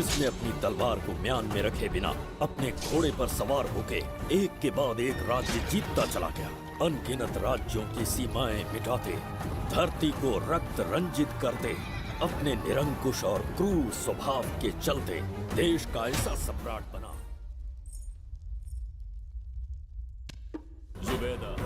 जिसने अपनी तलवार को म्यान में रखे बिना अपने घोड़े पर सवार होके एक के बाद एक राज्य जीतता चला गया। अनगिनत राज्यों की सीमाएं मिटाते, धरती को रक्त रंजित करते, अपने निरंकुश और क्रूर स्वभाव के चलते देश का ऐसा सम्राट बना। जुबेदा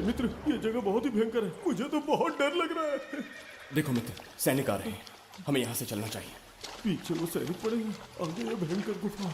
मित्र, ये जगह बहुत ही भयंकर है। मुझे तो बहुत डर लग रहा है। देखो मित्र, सैनिक आ रहे हैं, हमें यहाँ से चलना चाहिए। पीछे वो सैनिक पड़ेंगे, आगे ये भयंकर गुफा।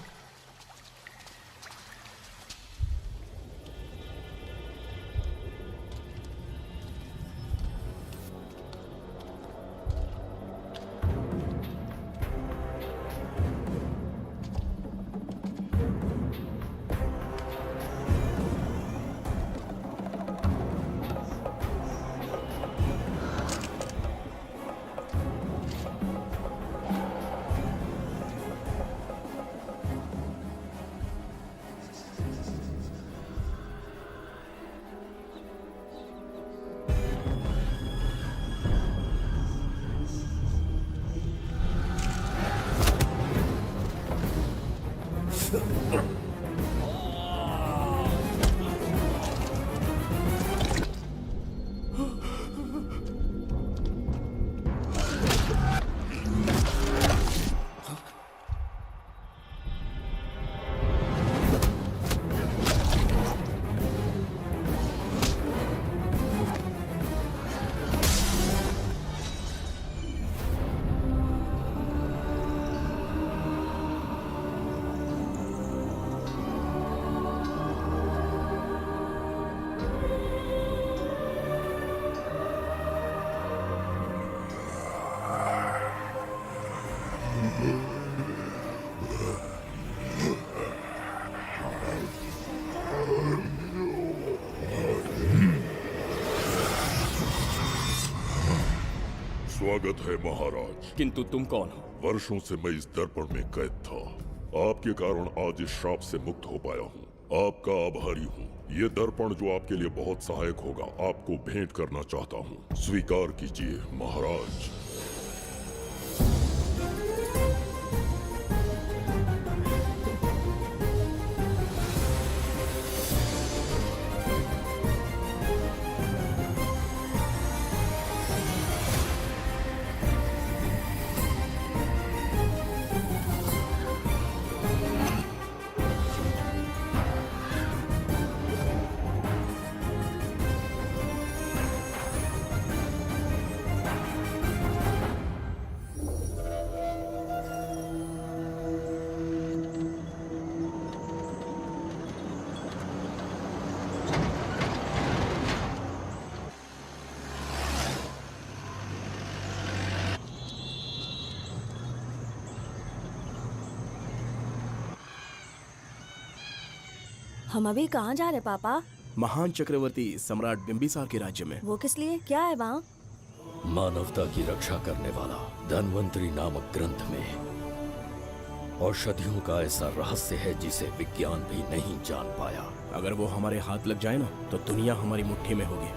स्वागत है महाराज। किंतु तुम कौन हो? वर्षों से मैं इस दर्पण में कैद था। आपके कारण आज इस श्राप से मुक्त हो पाया हूँ। आपका आभारी हूँ। ये दर्पण जो आपके लिए बहुत सहायक होगा, आपको भेंट करना चाहता हूँ। स्वीकार कीजिए महाराज। हम अभी कहाँ जा रहे पापा? महान चक्रवर्ती सम्राट बिंबिसार के राज्य में। वो किस लिए? क्या है वहाँ? मानवता की रक्षा करने वाला धन्वंतरी नामक ग्रंथ में औषधियों का ऐसा रहस्य है जिसे विज्ञान भी नहीं जान पाया। अगर वो हमारे हाथ लग जाए ना तो दुनिया हमारी मुट्ठी में होगी।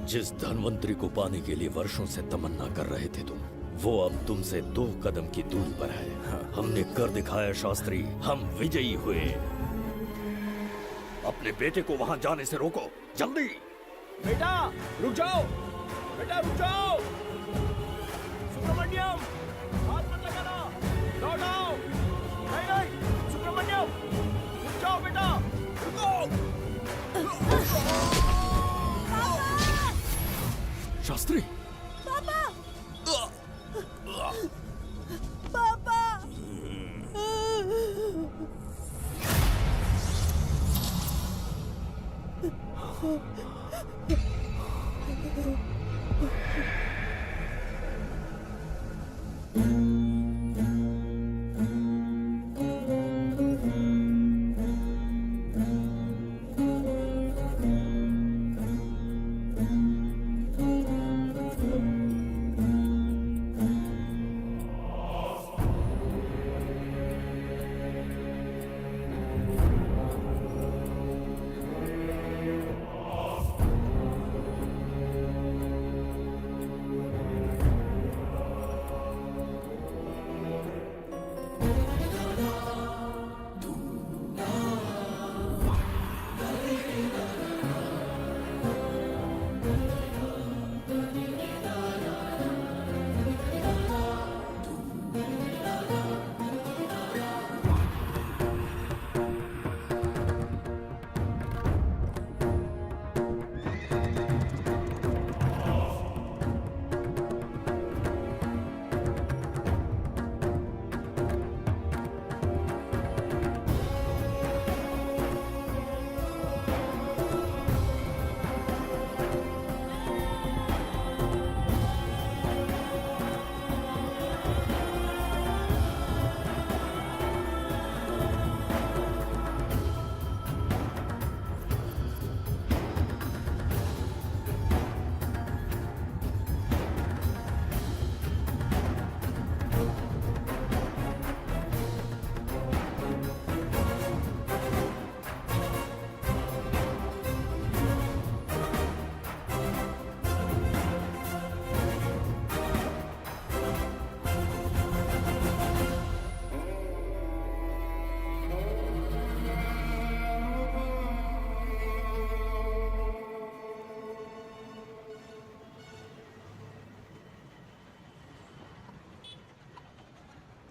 जिस धन्वंतरी को पाने के लिए वर्षों से तमन्ना कर रहे थे तुम, वो अब तुमसे 2 कदम की दूरी पर है। हमने कर दिखाया शास्त्री, हम विजयी हुए। अपने बेटे को वहां जाने से रोको, जल्दी। बेटा रुक जाओ, बेटा रुक जाओ। सुब्रमण्यम, हाथ मत लगाना, लौट आओ। नहीं नहीं सुब्रमण्यम, रुक जाओ बेटा, रुको। शास्त्री, पापा! पापा!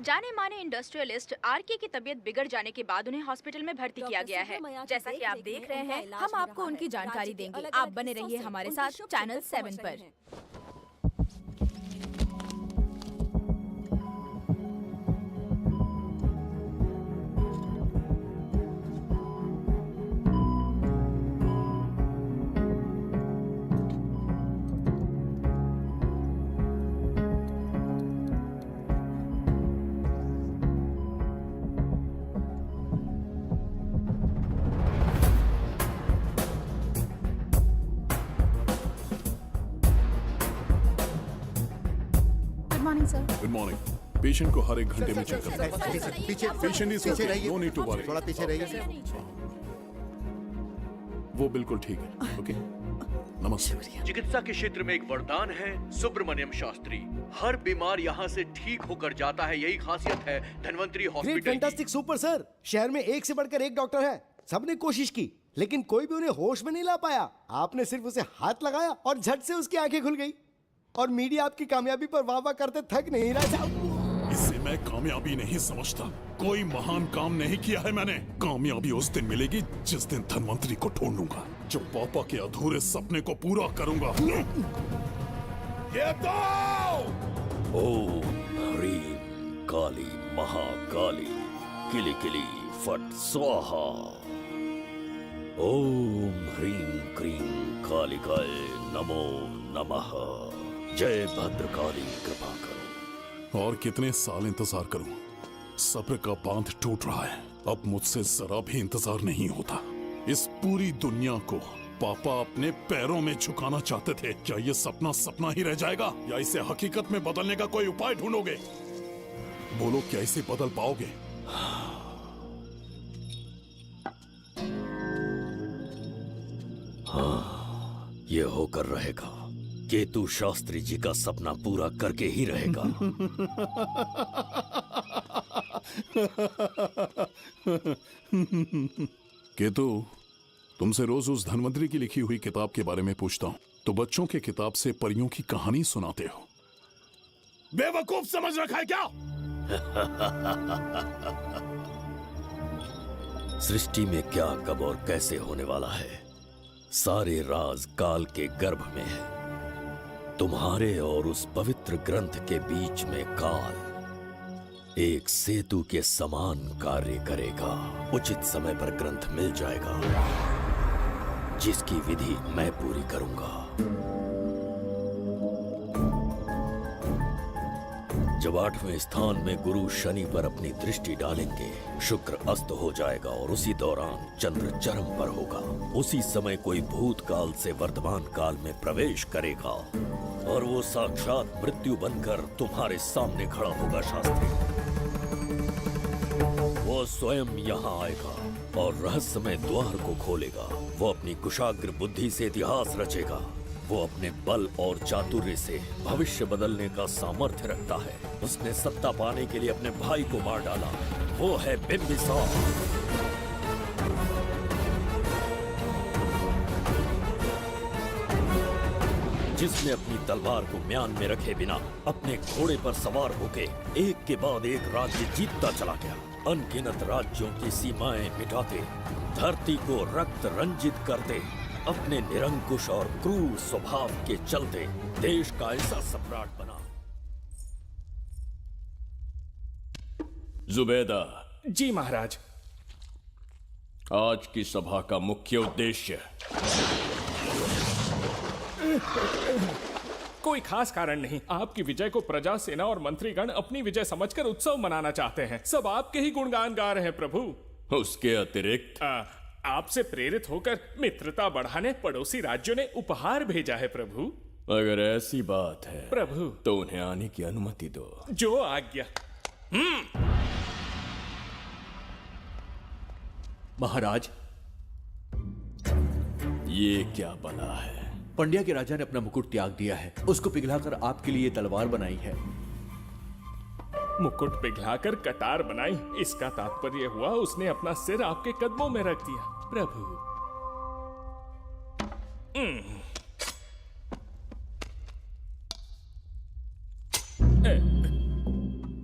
जाने माने इंडस्ट्रियलिस्ट आरके की तबीयत बिगड़ जाने के बाद उन्हें हॉस्पिटल में भर्ती किया गया है। जैसा कि आप देख रहे हैं, हम आपको उनकी जानकारी देंगे। आप बने रहिए हमारे साथ चैनल 7 पर। Good morning. पेशेंट को हर एक घंटे में चेक करना है। पीछे पेशेंट इज पीछे रहिए। No need to worry. थोड़ा पीछे रहिए। वो बिल्कुल ठीक है। ओके, नमस्ते। चिकित्सा के क्षेत्र में एक वरदान है सुब्रमण्यम शास्त्री। हर बीमार यहाँ से ठीक होकर जाता है, यही खासियत है धन्वंतरी ग्रेट, हॉस्पिटल की। Fantastic, super sir. शहर में एक से बढ़कर एक डॉक्टर है। सबने कोशिश की लेकिन कोई भी उन्हें होश में नहीं ला पाया। आपने सिर्फ उसे हाथ लगाया और झट से उसकी आंखें खुल गई। और मीडिया आपकी कामयाबी पर वाह वाह करते थक नहीं रहा। इसे मैं कामयाबी नहीं समझता। कोई महान काम नहीं किया है मैंने। कामयाबी उस दिन मिलेगी जिस दिन धन्वंतरी को ढूंढूंगा, जो पापा के अधूरे सपने को पूरा करूंगा। ये तो ओम ह्रीं काली महाकाली किली किली फट स्वाहा। ओम ह्रीं क्रीं कालिकाय नमो नमः। जय भद्रकाली, कृपा करो। और कितने साल इंतजार करूं? सब्र का बांध टूट रहा है। अब मुझसे जरा भी इंतजार नहीं होता। इस पूरी दुनिया को पापा अपने पैरों में झुकाना चाहते थे। क्या ये सपना सपना ही रह जाएगा या इसे हकीकत में बदलने का कोई उपाय ढूंढोगे? बोलो, क्या इसे बदल पाओगे? हाँ, ये होकर रहेगा। केतु शास्त्री जी का सपना पूरा करके ही रहेगा। केतु, तुमसे रोज उस धन्वंतरी की लिखी हुई किताब के बारे में पूछता हूँ तो बच्चों के किताब से परियों की कहानी सुनाते हो। बेवकूफ समझ रखा है क्या? सृष्टि में क्या, कब और कैसे होने वाला है, सारे राज काल के गर्भ में है। तुम्हारे और उस पवित्र ग्रंथ के बीच में काल एक सेतु के समान कार्य करेगा। उचित समय पर ग्रंथ मिल जाएगा, जिसकी विधि मैं पूरी करूंगा। जब 8वें स्थान में गुरु शनि पर अपनी दृष्टि डालेंगे, शुक्र अस्त हो जाएगा और उसी दौरान चंद्र चरम पर होगा। उसी समय कोई भूतकाल से वर्तमान काल में प्रवेश करेगा और वो साक्षात मृत्यु बनकर तुम्हारे सामने खड़ा होगा। शास्त्री, वो स्वयं यहाँ आएगा और रहस्यमय द्वार को खोलेगा। वो अपनी कुशाग्र बुद्धि से इतिहास रचेगा। वो अपने बल और चातुर्य से भविष्य बदलने का सामर्थ्य रखता है। उसने सत्ता पाने के लिए अपने भाई को मार डाला। वो है बिंबिसार। जिसने अपनी तलवार को म्यान में रखे बिना अपने घोड़े पर सवार होके एक के बाद एक राज्य जीतता चला गया। अनगिनत राज्यों की सीमाएं मिटाते, धरती को रक्त रंजित करते, अपने निरंकुश और क्रूर स्वभाव के चलते देश का ऐसा सम्राट बना। जुबैदा। जी महाराज। आज की सभा का मुख्य उद्देश्य कोई खास कारण नहीं। आपकी विजय को प्रजा, सेना और मंत्रीगण अपनी विजय समझकर उत्सव मनाना चाहते हैं। सब आपके ही गुणगान गा रहे हैं प्रभु। उसके अतिरिक्त आपसे प्रेरित होकर मित्रता बढ़ाने पड़ोसी राज्यों ने उपहार भेजा है प्रभु। अगर ऐसी बात है प्रभु तो उन्हें आने की अनुमति दो। जो आज्ञा। महाराज, ये क्या बला है? पंड्या के राजा ने अपना मुकुट त्याग दिया है। उसको पिघलाकर आपके लिए तलवार बनाई है। मुकुट पिघलाकर कटार बनाई, इसका तात्पर्य हुआ उसने अपना सिर आपके कदमों में रख दिया प्रभु।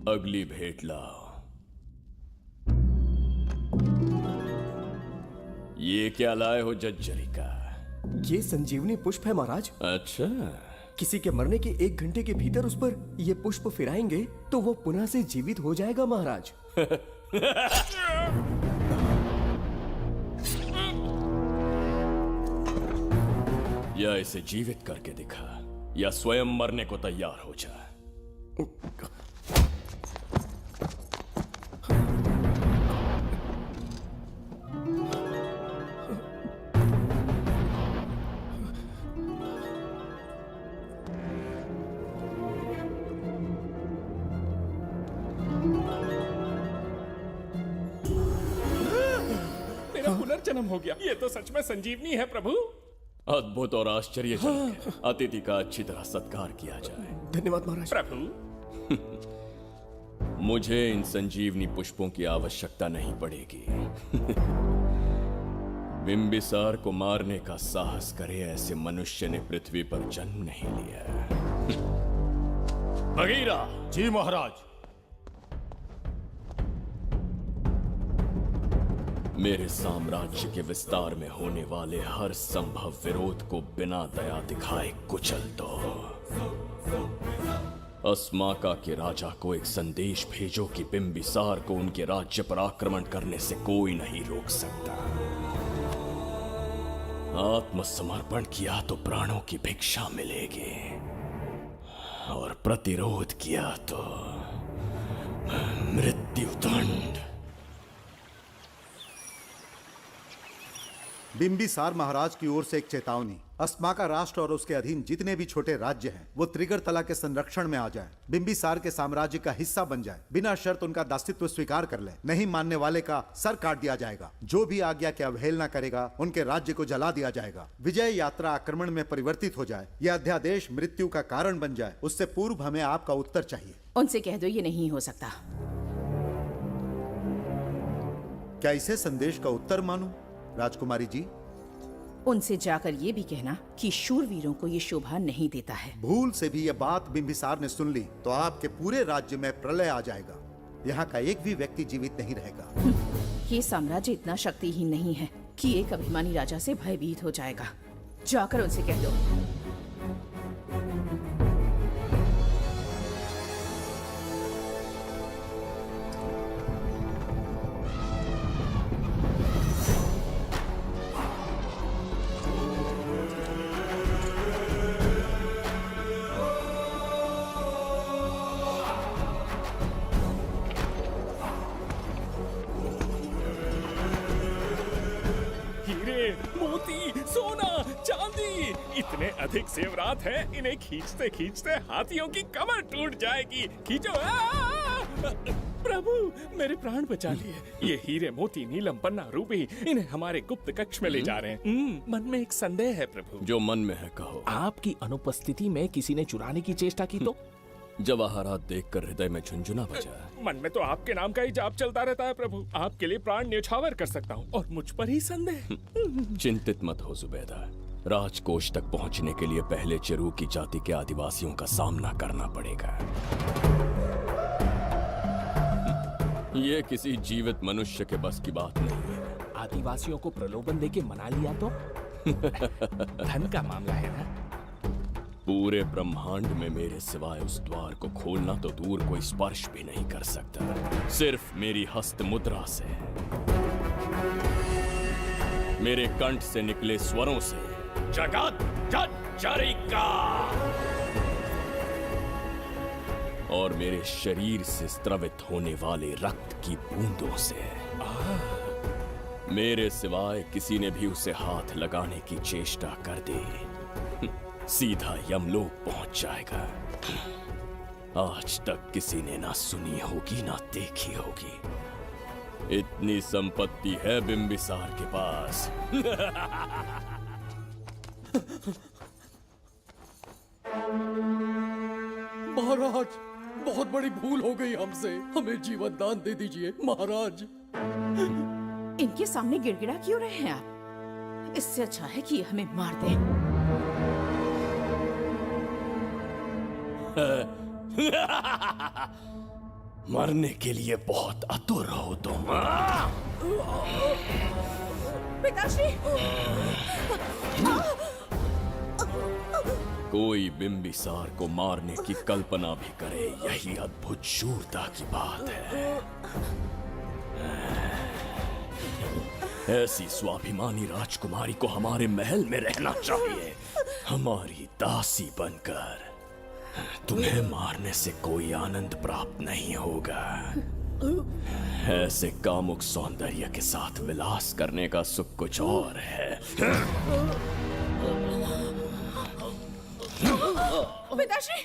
अगली भेंट लाओ। ये क्या लाए हो जज्जरी का? ये संजीवनी पुष्प है महाराज। अच्छा, किसी के मरने के 1 घंटे के भीतर उस पर ये पुष्प फिराएंगे तो वो पुनः से जीवित हो जाएगा महाराज। या इसे जीवित करके दिखा या स्वयं मरने को तैयार हो जा। मेरा पुनर्जन्म हो गया। ये तो सच में संजीवनी है प्रभु। अद्भुत और आश्चर्यजनक है। अतिथि का अच्छी तरह सत्कार किया जाए। धन्यवाद महाराज। प्रभु, मुझे इन संजीवनी पुष्पों की आवश्यकता नहीं पड़ेगी। बिंबिसार को मारने का साहस करे ऐसे मनुष्य ने पृथ्वी पर जन्म नहीं लिया। बगीरा। जी महाराज। मेरे साम्राज्य के विस्तार में होने वाले हर संभव विरोध को बिना दया दिखाए कुचल दो। अस्माका के राजा को एक संदेश भेजो कि बिंबिसार को उनके राज्य पर आक्रमण करने से कोई नहीं रोक सकता। आत्मसमर्पण किया तो प्राणों की भिक्षा मिलेगी और प्रतिरोध किया तो मृत्युदंड। बिंबिसार महाराज की ओर से एक चेतावनी। अस्माका राष्ट्र और उसके अधीन जितने भी छोटे राज्य हैं वो त्रिगर्तला के संरक्षण में आ जाएं, बिंबिसार के साम्राज्य का हिस्सा बन जाए, बिना शर्त उनका दासत्व स्वीकार कर ले। नहीं मानने वाले का सर काट दिया जाएगा। जो भी आज्ञा की अवहेलना करेगा उनके राज्य को जला दिया जाएगा। विजय यात्रा आक्रमण में परिवर्तित हो जाए, यह अध्यादेश मृत्यु का कारण बन जाए, उससे पूर्व हमें आपका उत्तर चाहिए। उनसे कह दो ये नहीं हो सकता। क्या इसे संदेश का उत्तर मानूं? राजकुमारी जी, उनसे जाकर ये भी कहना कि शूरवीरों को ये शोभा नहीं देता है। भूल से भी ये बात बिंबिसार ने सुन ली तो आपके पूरे राज्य में प्रलय आ जाएगा। यहाँ का एक भी व्यक्ति जीवित नहीं रहेगा। ये साम्राज्य इतना शक्तिहीन नहीं है कि एक अभिमानी राजा से भयभीत हो जाएगा। जाकर उनसे कह दो। इतने अधिक जेवरात हैं, इन्हें खींचते खींचते हाथियों की कमर टूट जाएगी। खींचो। प्रभु, मेरे प्राण बचा लिए। ये हीरे मोती नीलम पन्ना रूबी, इन्हें हमारे गुप्त कक्ष में ले जा रहे हैं। मन में एक संदेह है प्रभु। जो मन में है कहो। आपकी अनुपस्थिति में किसी ने चुराने की चेष्टा की तो? जवाहरात देखकर हृदय में झुंझुना बजा। मन में तो आपके नाम का ही जाप चलता रहता है प्रभु। आपके लिए प्राण न्यौछावर कर सकता हूँ और मुझ पर ही संदेह। चिंतित मत हो जुबैदा। राजकोष तक पहुंचने के लिए पहले चिरूकी जाति के आदिवासियों का सामना करना पड़ेगा। ये किसी जीवित मनुष्य के बस की बात नहीं है। आदिवासियों को प्रलोभन देके मना लिया तो? धन का मामला है ना? पूरे ब्रह्मांड में मेरे सिवाय उस द्वार को खोलना तो दूर कोई स्पर्श भी नहीं कर सकता। सिर्फ मेरी हस्त मुद्रा से, मेरे कंठ से निकले स्वरों से जगत जज्जरिका और मेरे शरीर से स्त्रवित होने वाले रक्त की बूंदों से। मेरे सिवाय किसी ने भी उसे हाथ लगाने की चेष्टा कर दी, सीधा यमलोक पहुंच जाएगा। आज तक किसी ने ना सुनी होगी ना देखी होगी। इतनी संपत्ति है बिंबिसार के पास। महाराज, बहुत बड़ी भूल हो गई हमसे। हमें जीवन दान दे दीजिए महाराज। इनके सामने गिड़गिड़ा क्यों रहे हैं आप? इससे अच्छा है कि हमें मार दें। मरने के लिए बहुत आतुर हो तुम। पिताश्री! कोई बिंबिसार को मारने की कल्पना भी करे, यही अद्भुत शूरता की बात है। ऐसी स्वाभिमानी राजकुमारी को हमारे महल में रहना चाहिए, हमारी दासी बनकर। तुम्हें मारने से कोई आनंद प्राप्त नहीं होगा। ऐसे कामुक सौंदर्य के साथ विलास करने का सुख कुछ और है। पिताश्री!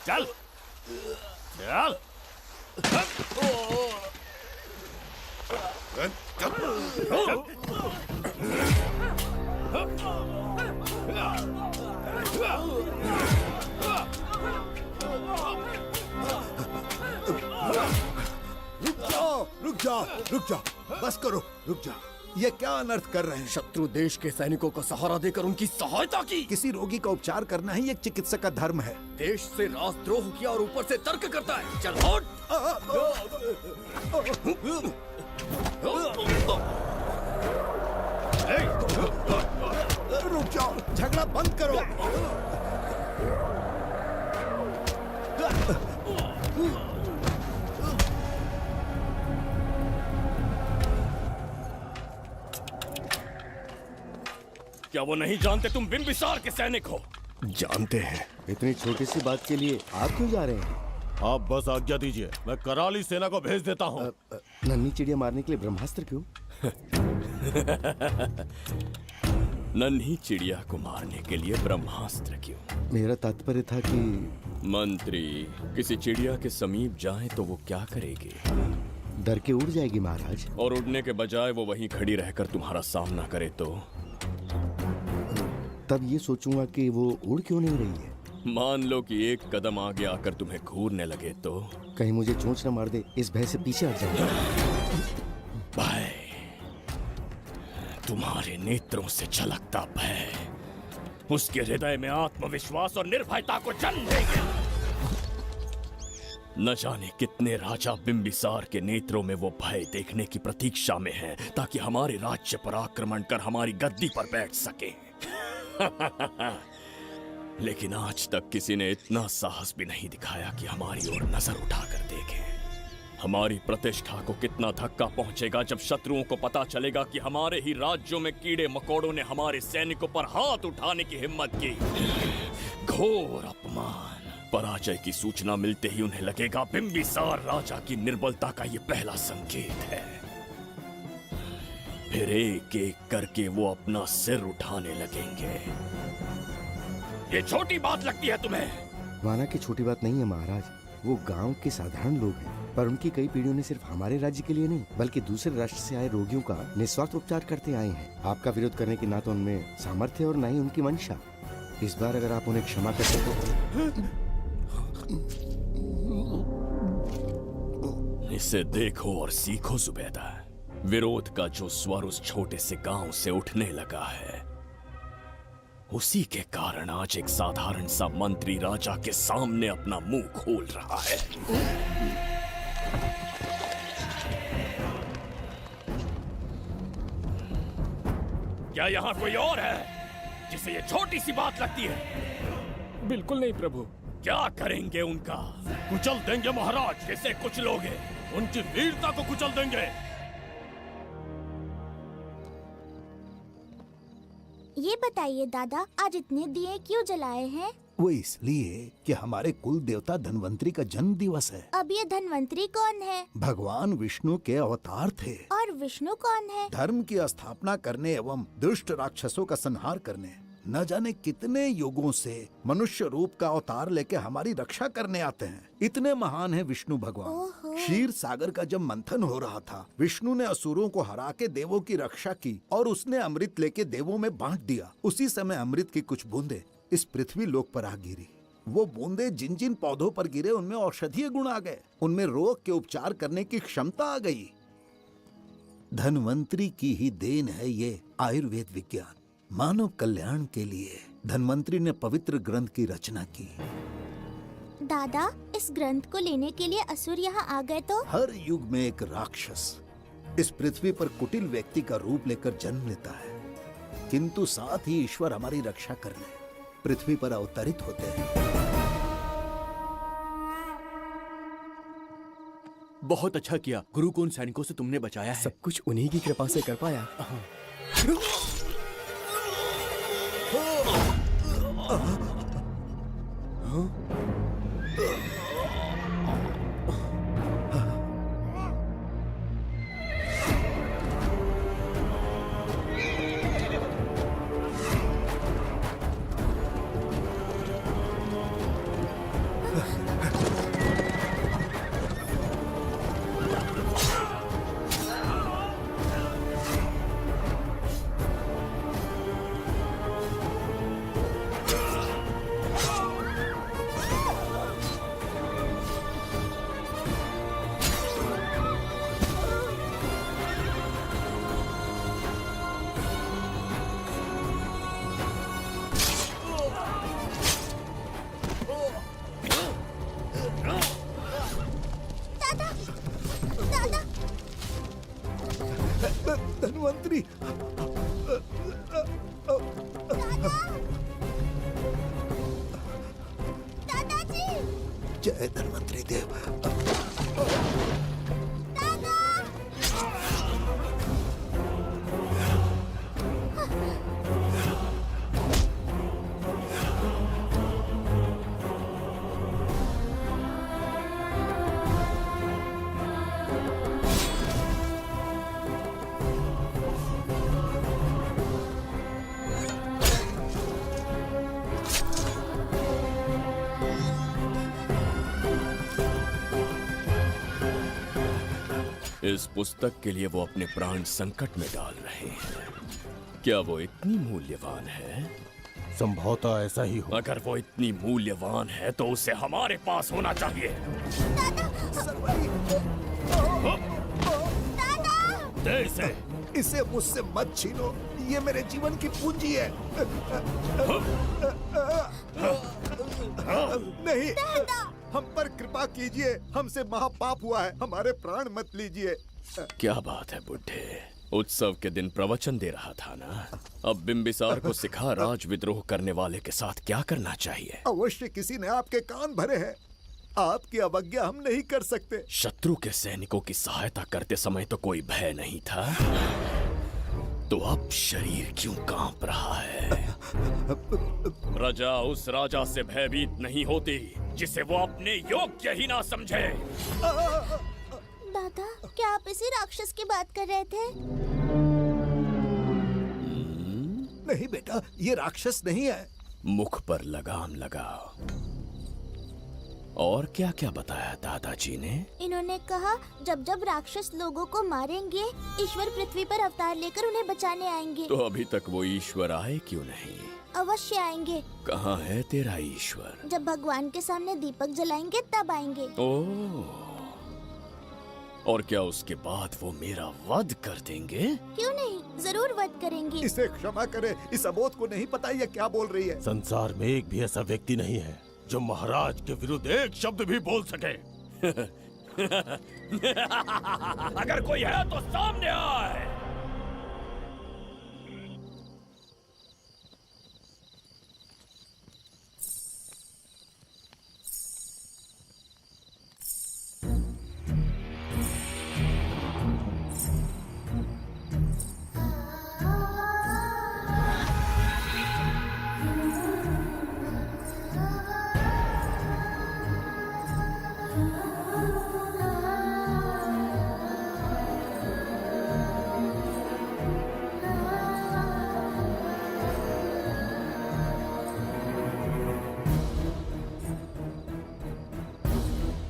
चल चल। रुक जाओ, बस करो, रुक जाओ। ये क्या अनर्थ कर रहे हैं? शत्रु देश के सैनिकों को सहारा देकर उनकी सहायता की। किसी रोगी का उपचार करना ही एक चिकित्सक का धर्म है। देश से राजद्रोह किया और ऊपर से तर्क करता है। चल हट! रुक जाओ, झगड़ा बंद करो। क्या वो नहीं जानते तुम बिंबिसार के सैनिक हो? जानते हैं। इतनी छोटी सी बात के लिए आप क्यों जा रहे हैं? आप बस आज्ञा दीजिए, मैं कराली सेना को भेज देता हूँ। नन्ही चिड़िया मारने के लिए ब्रह्मास्त्र क्यों? नन्ही चिड़िया को मारने के लिए ब्रह्मास्त्र क्यों? मेरा तात्पर्य था कि मंत्री किसी चिड़िया के समीप जाए तो वो क्या करेगी? डर के उड़ जाएगी महाराज। और उड़ने के बजाय वो वहीं खड़ी रहकर तुम्हारा सामना करे तो? तब ये सोचूंगा कि वो उड़ क्यों नहीं रही है। मान लो कि एक कदम आगे आकर तुम्हें घूरने लगे तो? कहीं मुझे चोंच न मार दे, इस भय से पीछे हट जाऊंगा। भय, तुम्हारे नेत्रों से झलकता भय उसके हृदय में आत्मविश्वास और निर्भयता को जन्म देंगे। न जाने कितने राजा बिंबिसार के नेत्रों में वो भय देखने की प्रतीक्षा में हैं, ताकि हमारे राज्य पर आक्रमण कर हमारी गद्दी पर बैठ सके। लेकिन आज तक किसी ने इतना साहस भी नहीं दिखाया कि हमारी ओर नजर उठाकर देखे। हमारी प्रतिष्ठा को कितना धक्का पहुंचेगा जब शत्रुओं को पता चलेगा कि हमारे ही राज्यों में कीड़े मकोड़ों ने हमारे सैनिकों पर हाथ उठाने की हिम्मत की। घोर अपमान। पराजय की सूचना मिलते ही उन्हें लगेगा बिंबिसार राजा की निर्बलता का ये पहला संकेत है। फिर एक एक करके वो अपना सिर उठाने लगेंगे। ये छोटी बात लगती है तुम्हें? माना कि छोटी बात नहीं है महाराज। वो गांव के साधारण लोग हैं, पर उनकी कई पीढ़ियों ने सिर्फ हमारे राज्य के लिए नहीं बल्कि दूसरे राष्ट्र से आए रोगियों का निस्वार्थ उपचार करते आए हैं। आपका विरोध करने की ना तो उनमें सामर्थ्य और ना ही उनकी मंशा। इस बार अगर आप उन्हें क्षमा कर सको। इसे देखो और सीखो जुबैदा। विरोध का जो स्वर उस छोटे से गांव से उठने लगा है, उसी के कारण आज एक साधारण सा मंत्री राजा के सामने अपना मुंह खोल रहा है। क्या यहाँ कोई और है जिसे ये छोटी सी बात लगती है? बिल्कुल नहीं प्रभु। क्या करेंगे उनका? कुचल देंगे महाराज। किसे कुचलोगे? उनकी वीरता को कुचल देंगे। ये बताइए दादा, आज इतने दिए क्यों जलाए हैं? वो इसलिए कि हमारे कुल देवता धन्वंतरी का जन्म दिवस है। अब ये धन्वंतरी कौन है? भगवान विष्णु के अवतार थे। और विष्णु कौन है? धर्म की स्थापना करने एवं दुष्ट राक्षसों का संहार करने। न जाने कितने युगों से मनुष्य रूप का अवतार लेके हमारी रक्षा करने आते हैं। इतने महान है विष्णु भगवान। क्षीर सागर का जब मंथन हो रहा था, विष्णु ने असुरों को हरा के देवों की रक्षा की और उसने अमृत लेके देवों में बांट दिया। उसी समय अमृत की कुछ बूंदे इस पृथ्वी लोक पर आ गिरी। वो बूंदे जिन जिन पौधों पर गिरे उनमें औषधीय गुण आ गए, उनमें रोग के उपचार करने की क्षमता आ गई। धन्वंतरी की ही देन है ये आयुर्वेद विज्ञान। मानव कल्याण के लिए धन्वंतरी ने पवित्र ग्रंथ की रचना की। दादा, इस ग्रंथ को लेने के लिए असुर यहाँ आ गए तो? हर युग में एक राक्षस इस पृथ्वी पर कुटिल व्यक्ति का रूप लेकर जन्म लेता है, किंतु साथ ही ईश्वर हमारी रक्षा करने पृथ्वी पर अवतरित होते हैं। बहुत अच्छा किया गुरु को उन सैनिकों से तुमने बचाया है। सब कुछ उन्हीं की कृपा से कर पाया। धन्वंतरी, दादाजी, जय धन्वंतरी देव। इस पुस्तक के लिए वो अपने प्राण संकट में डाल रहे हैं। क्या वो इतनी मूल्यवान है? संभवतः ऐसा ही हो। अगर वो इतनी मूल्यवान है तो उसे हमारे पास होना चाहिए। दे इसे मुझसे मत छीनो, ये मेरे जीवन की पूंजी है। नहीं, हम पर कृपा कीजिए, हमसे महापाप हुआ है, हमारे प्राण मत लीजिए। क्या बात है बुड्ढे, उत्सव के दिन प्रवचन दे रहा था ना। अब बिंबिसार को सिखा राज विद्रोह करने वाले के साथ क्या करना चाहिए। अवश्य किसी ने आपके कान भरे हैं, आपकी अवज्ञा हम नहीं कर सकते। शत्रु के सैनिकों की सहायता करते समय तो कोई भय नहीं था, तो अब शरीर क्यों कांप रहा है? प्रजा उस राजा से भयभीत नहीं होती जिसे वो अपने योग्य ही ना समझे। दादा, क्या आप इसी राक्षस की बात कर रहे थे? नहीं बेटा, ये राक्षस नहीं है। मुख पर लगाम लगाओ। और क्या क्या बताया दादाजी ने? इन्होंने कहा जब जब राक्षस लोगों को मारेंगे, ईश्वर पृथ्वी पर अवतार लेकर उन्हें बचाने आएंगे। तो अभी तक वो ईश्वर आए क्यों नहीं? अवश्य आएंगे। कहाँ है तेरा ईश्वर? जब भगवान के सामने दीपक जलाएंगे तब आएंगे। ओह, और क्या उसके बाद वो मेरा वध कर देंगे? क्यों नहीं, जरूर वध करेंगे। इसे क्षमा करे, इस अबोध को नहीं पता ये क्या बोल रही है। संसार में एक भी ऐसा व्यक्ति नहीं है जो महाराज के विरुद्ध एक शब्द भी बोल सके। अगर कोई है तो सामने आए।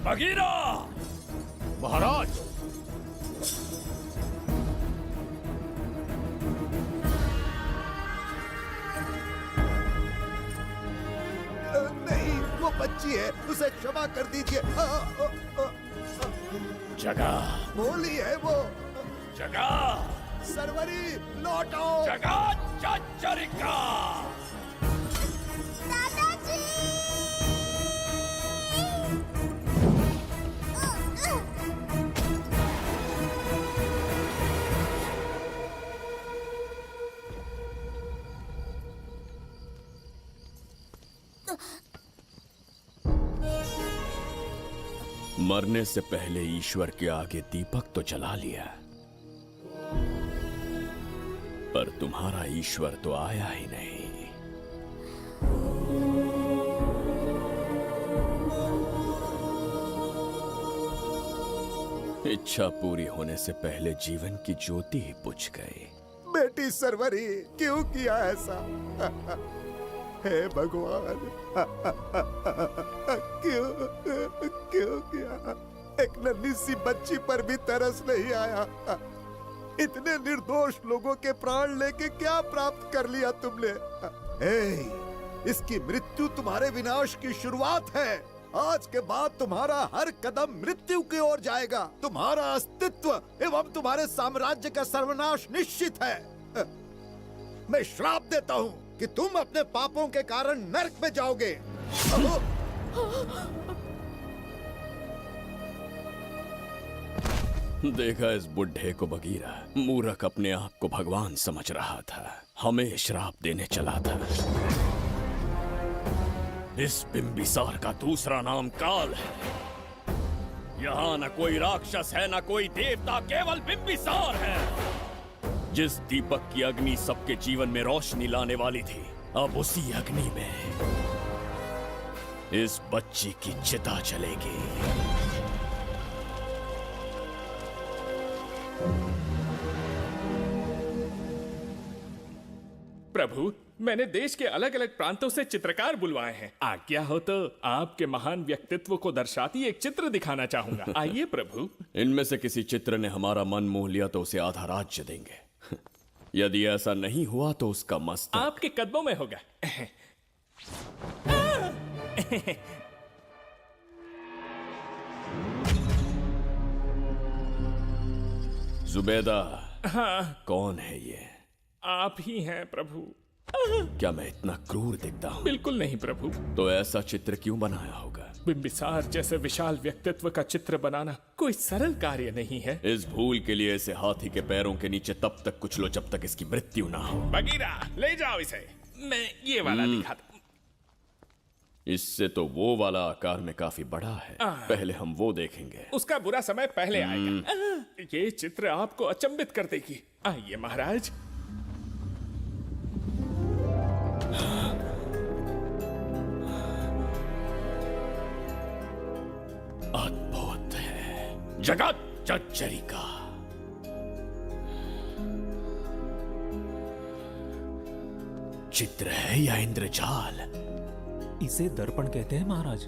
बगीरा! महाराज! नहीं, वो बच्ची है, उसे क्षमा कर दीजिए। जगह भोली है वो। जगा सरवरी लौटो। जगा चचरिका। मरने से पहले ईश्वर के आगे दीपक तो जला लिया, पर तुम्हारा ईश्वर तो आया ही नहीं। इच्छा पूरी होने से पहले जीवन की ज्योति ही बुझ गई। बेटी सरवरी, क्यों किया ऐसा? हे भगवान, क्यों किया? एक नन्ही सी बच्ची पर भी तरस नहीं आया। इतने निर्दोष लोगों के प्राण लेके क्या प्राप्त कर लिया तुमने? इसकी मृत्यु तुम्हारे विनाश की शुरुआत है। आज के बाद तुम्हारा हर कदम मृत्यु की ओर जाएगा। तुम्हारा अस्तित्व एवं तुम्हारे साम्राज्य का सर्वनाश निश्चित है। मैं श्राप देता हूँ कि तुम अपने पापों के कारण नरक में जाओगे। देखा इस बुढ़े को बगीरा, मूर्ख अपने आप को भगवान समझ रहा था, हमें श्राप देने चला था। इस बिंबिसार का दूसरा नाम काल है। यहाँ न कोई राक्षस है न कोई देवता, केवल बिंबिसार है। जिस दीपक की अग्नि सबके जीवन में रोशनी लाने वाली थी, अब उसी अग्नि में इस बच्ची की चिता जलेगी। प्रभु, मैंने देश के अलग अलग प्रांतों से चित्रकार बुलवाए हैं। आज्ञा हो तो आपके महान व्यक्तित्व को दर्शाती एक चित्र दिखाना चाहूंगा। आइए प्रभु। इनमें से किसी चित्र ने हमारा मन मोह लिया तो उसे आधा राज्य देंगे। यदि ऐसा नहीं हुआ तो उसका मस्तक आपके कदमों में होगा। जुबैदा, हाँ, कौन है ये? आप ही हैं प्रभु। क्या मैं इतना क्रूर दिखता हूँ? बिल्कुल नहीं प्रभु। तो ऐसा चित्र क्यों बनाया होगा? बिंबिसार जैसे विशाल व्यक्तित्व का चित्र बनाना कोई सरल कार्य नहीं है। इस भूल के लिए इसे हाथी के पैरों के नीचे तब तक कुचलो जब तक इसकी मृत्यु ना हो। बगीरा, ले जाओ इसे। मैं ये वाला दिखाता। इससे तो वो वाला आकार में काफी बड़ा है। पहले हम वो देखेंगे। उसका बुरा समय पहले आएगा। ये चित्र आपको अचंभित कर देगी। आइए महाराज। अद्भुत है। जगत चचरिका। चित्र है या इंद्रजाल? इसे दर्पण कहते हैं महाराज।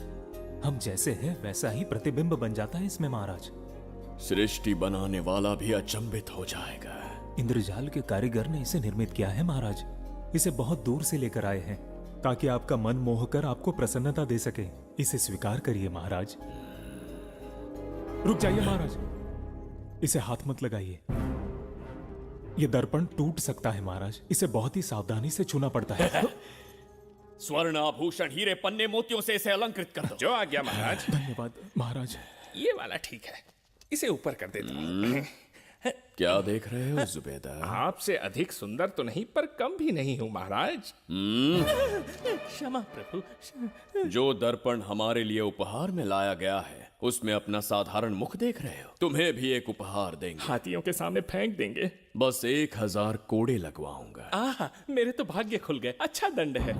हम जैसे हैं वैसा ही प्रतिबिंब बन जाता है इसमें महाराज। सृष्टि बनाने वाला भी अचंभित हो जाएगा। इंद्रजाल के कारीगर ने इसे निर्मित किया है महाराज। इसे बहुत दूर से लेकर आए हैं ताकि आपका मन मोह कर आपको प्रसन्नता दे सके। इसे स्वीकार करिए महाराज। रुक जाइए महाराज, इसे हाथ मत लगाइए। यह दर्पण टूट सकता है महाराज। इसे बहुत ही सावधानी से छूना पड़ता है। स्वर्ण आभूषण हीरे पन्ने मोतियों से इसे अलंकृत कर दो। जो आज्ञा महाराज। धन्यवाद महाराज। ये वाला ठीक है, इसे ऊपर कर देता हूं। क्या देख रहे हो जुबैदा? आपसे अधिक सुंदर तो नहीं पर कम भी नहीं हूं महाराज। क्षमा प्रभु। जो दर्पण हमारे लिए उपहार में लाया गया है उसमें अपना साधारण मुख देख रहे हो। तुम्हें भी एक उपहार देंगे। हाथियों के सामने फेंक देंगे। बस 1000 कोड़े लगवाऊंगा। आहा, मेरे तो भाग्य खुल गए। अच्छा दंड है।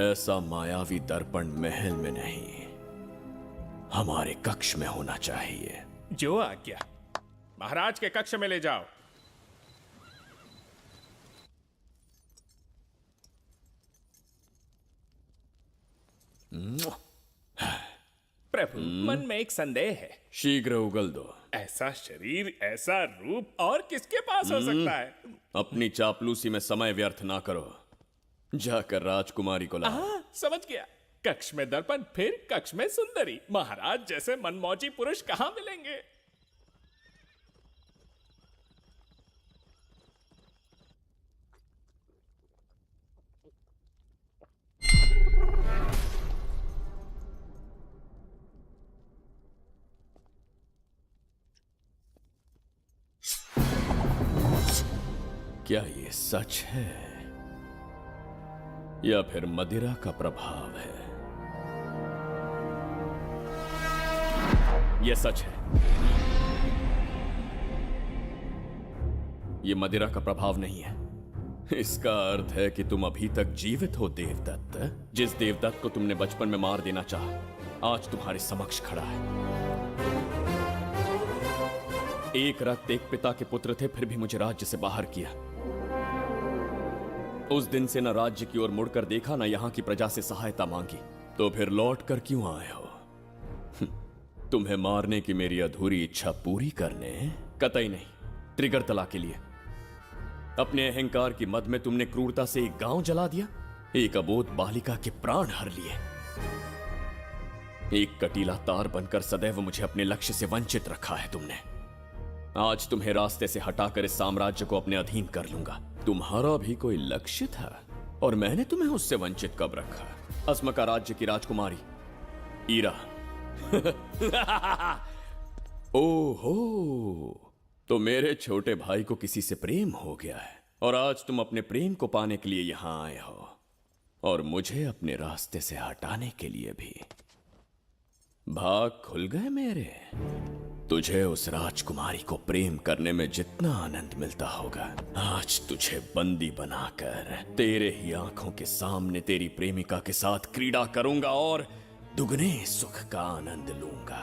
ऐसा मायावी दर्पण महल में नहीं, हमारे कक्ष में होना चाहिए। जो आज्ञा। महाराज के कक्ष में ले जाओ। प्रभु, मन में एक संदेह है। शीघ्र उगल दो। ऐसा शरीर, ऐसा रूप और किसके पास हो सकता है? अपनी चापलूसी में समय व्यर्थ ना करो। जाकर राजकुमारी को लाओ। समझ गया। कक्ष में दर्पण, फिर कक्ष में सुंदरी। महाराज जैसे मनमौजी पुरुष कहाँ मिलेंगे? क्या ये सच है या फिर मदिरा का प्रभाव है? यह सच है। यह मदिरा का प्रभाव नहीं है। इसका अर्थ है कि तुम अभी तक जीवित हो देवदत्त। जिस देवदत्त को तुमने बचपन में मार देना चाहा, आज तुम्हारे समक्ष खड़ा है। एक रक्त एक पिता के पुत्र थे, फिर भी मुझे राज्य से बाहर किया। उस दिन से न राज्य की ओर मुड़कर देखा, न यहां की प्रजा से सहायता मांगी। तो फिर लौट कर क्यों आए हो? तुम्हें मारने की मेरी अधूरी इच्छा पूरी करने? कतई नहीं, त्रिगर्तला के लिए। अपने अहंकार की मद में तुमने क्रूरता से एक गांव जला दिया, एक अबोध बालिका के प्राण हर लिए। एक कटीला तार बनकर सदैव मुझे अपने लक्ष्य से वंचित रखा है तुमने। आज तुम्हें रास्ते से हटाकर इस साम्राज्य को अपने अधीन कर लूंगा। तुम्हारा भी कोई लक्ष्य था और मैंने तुम्हें उससे वंचित कब रखा? अस्मका राज्य की राजकुमारी ईरा। ओहो, तो मेरे छोटे भाई को किसी से प्रेम हो गया है और आज तुम अपने प्रेम को पाने के लिए यहां आए हो और मुझे अपने रास्ते से हटाने के लिए भी। भाग खुल गए मेरे। तुझे उस राजकुमारी को प्रेम करने में जितना आनंद मिलता होगा, आज तुझे बंदी बनाकर तेरे ही आंखों के सामने तेरी प्रेमिका के साथ क्रीड़ा करूंगा और दुगने सुख का आनंद लूंगा।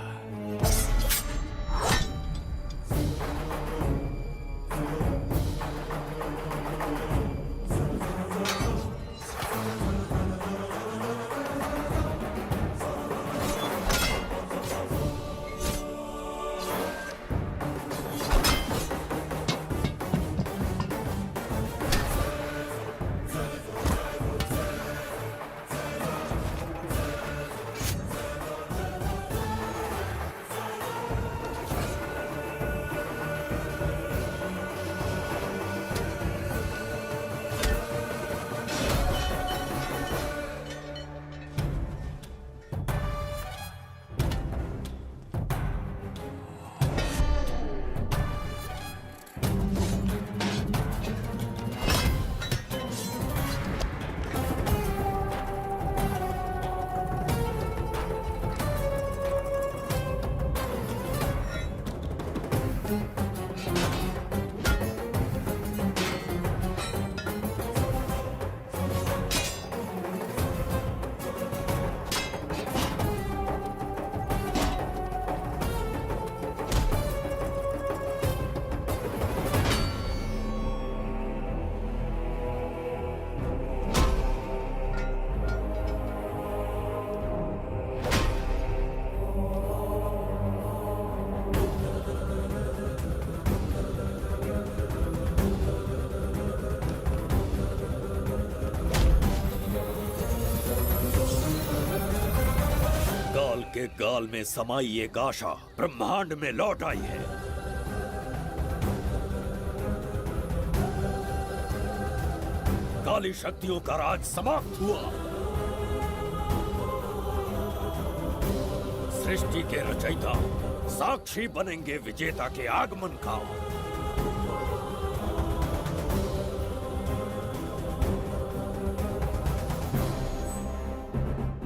के गाल में समाई एक आशा ब्रह्मांड में लौट आई है। काली शक्तियों का राज समाप्त हुआ। सृष्टि के रचयिता साक्षी बनेंगे विजेता के आगमन का।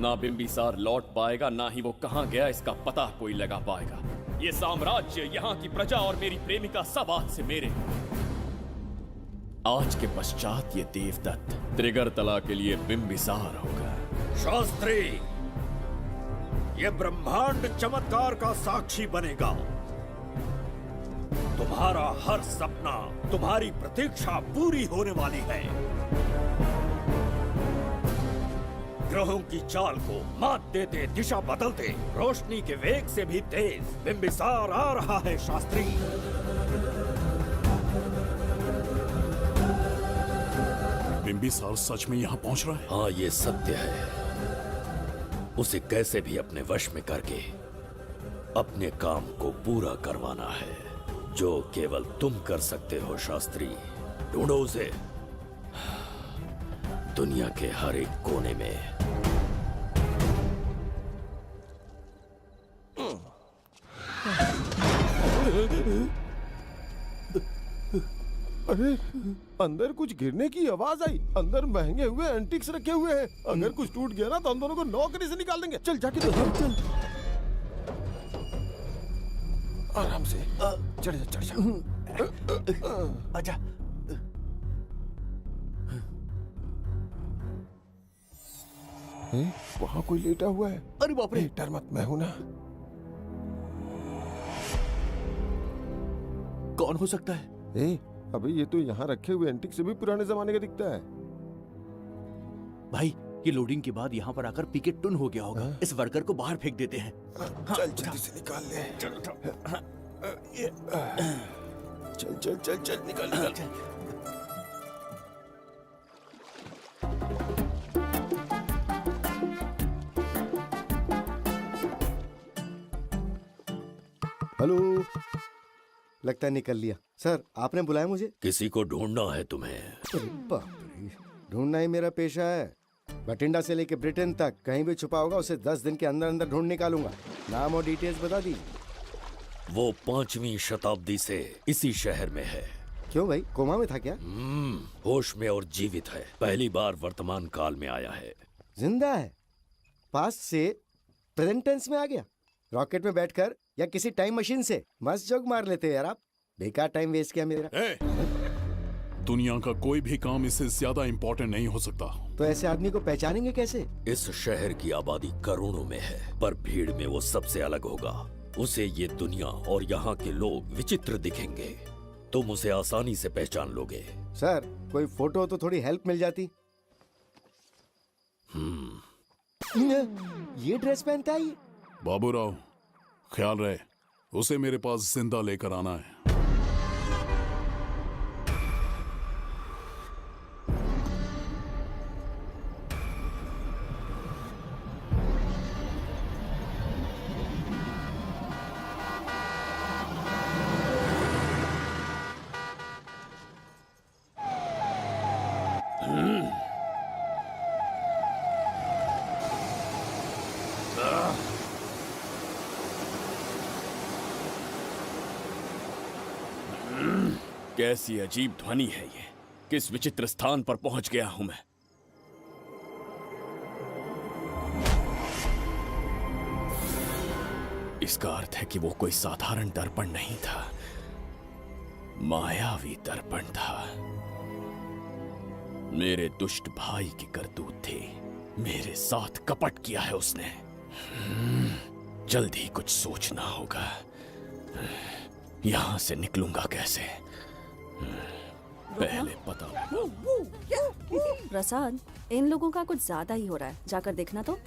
ना बिंबिसार लौट पाएगा, ना ही वो कहां गया इसका पता कोई लगा पाएगा। ये साम्राज्य, यहाँ की प्रजा और मेरी प्रेमिका सब आज से मेरे। आज के पश्चात ये देवदत्त त्रिगर्तला के लिए बिंबिसार होगा। शास्त्री, ये ब्रह्मांड चमत्कार का साक्षी बनेगा। तुम्हारा हर सपना, तुम्हारी प्रतीक्षा पूरी होने वाली है। ग्रहों की चाल को मात देते, दिशा बदलते, रोशनी के वेग से भी तेज बिंबिसार आ रहा है। शास्त्री, बिंबिसार सच में यहाँ पहुँच रहा है? हाँ, ये सत्य है। उसे कैसे भी अपने वश में करके अपने काम को पूरा करवाना है, जो केवल तुम कर सकते हो शास्त्री। ढूंढो उसे दुनिया के हर एक कोने में। अरे अंदर कुछ गिरने की आवाज आई। अंदर महंगे हुए एंटिक्स रखे हुए हैं। अगर कुछ टूट गया ना तो हम दोनों को नौकरी से निकाल देंगे। चल जाके देख। चल आराम से चढ़ जा, चढ़ जा। आजा। वहाँ कोई लेटा हुआ है। अरे बाप रे। डर मत, मैं हूं ना। कौन हो सकता है? अभी ये तो यहाँ रखे हुए एंटिक से भी पुराने जमाने का दिखता है। भाई ये लोडिंग के बाद यहाँ पर आकर पिकेट टुन हो गया होगा। इस वर्कर को बाहर फेंक देते हैं। चल जल्दी से निकाल ले। चल चल चल चल निकाल। हेलो, लगता है निकल लिया। सर आपने बुलाया मुझे? किसी को ढूंढना है तुम्हें। अरे बाप रे, ढूंढना ही मेरा पेशा है। बठिंडा से लेके ब्रिटेन तक कहीं भी छुपा होगा उसे 10 दिन के अंदर अंदर ढूंढ निकालूंगा। नाम और डिटेल्स बता दीजिए। वो 5वीं शताब्दी से इसी शहर में है। क्यों भाई, कोमा में था क्या? होश में और जीवित है। पहली बार वर्तमान काल में आया है। जिंदा है? पास्ट से प्रेजेंट टेंस में आ गया? रॉकेट में बैठकर या किसी टाइम मशीन से? मस्त जोक मार लेते हैं यार आप। बेकार टाइम वेस्ट किया मेरा। दुनिया का कोई भी काम इससे ज्यादा इम्पोर्टेंट नहीं हो सकता। तो ऐसे आदमी को पहचानेंगे कैसे? इस शहर की आबादी करोड़ों में है, पर भीड़ में वो सबसे अलग होगा। उसे ये दुनिया और यहाँ के लोग विचित्र दिखेंगे। तुम उसे आसानी से पहचान लोगे। सर कोई फोटो हो तो थोड़ी हेल्प मिल जाती। ये ड्रेस पहनता है ये? बाबूराव, ख्याल रहे, उसे मेरे पास जिंदा लेकर आना है। कैसी अजीब ध्वनि है ये। किस विचित्र स्थान पर पहुंच गया हूं मैं। इसका अर्थ है कि वो कोई साधारण दर्पण नहीं था, मायावी दर्पण था। मेरे दुष्ट भाई की करतूत थी। मेरे साथ कपट किया है उसने। जल्द ही कुछ सोचना होगा। यहां से निकलूंगा कैसे, पहले पता लगा। प्रसाद, इन लोगों का कुछ ज्यादा ही हो रहा है। जाकर देखना तो।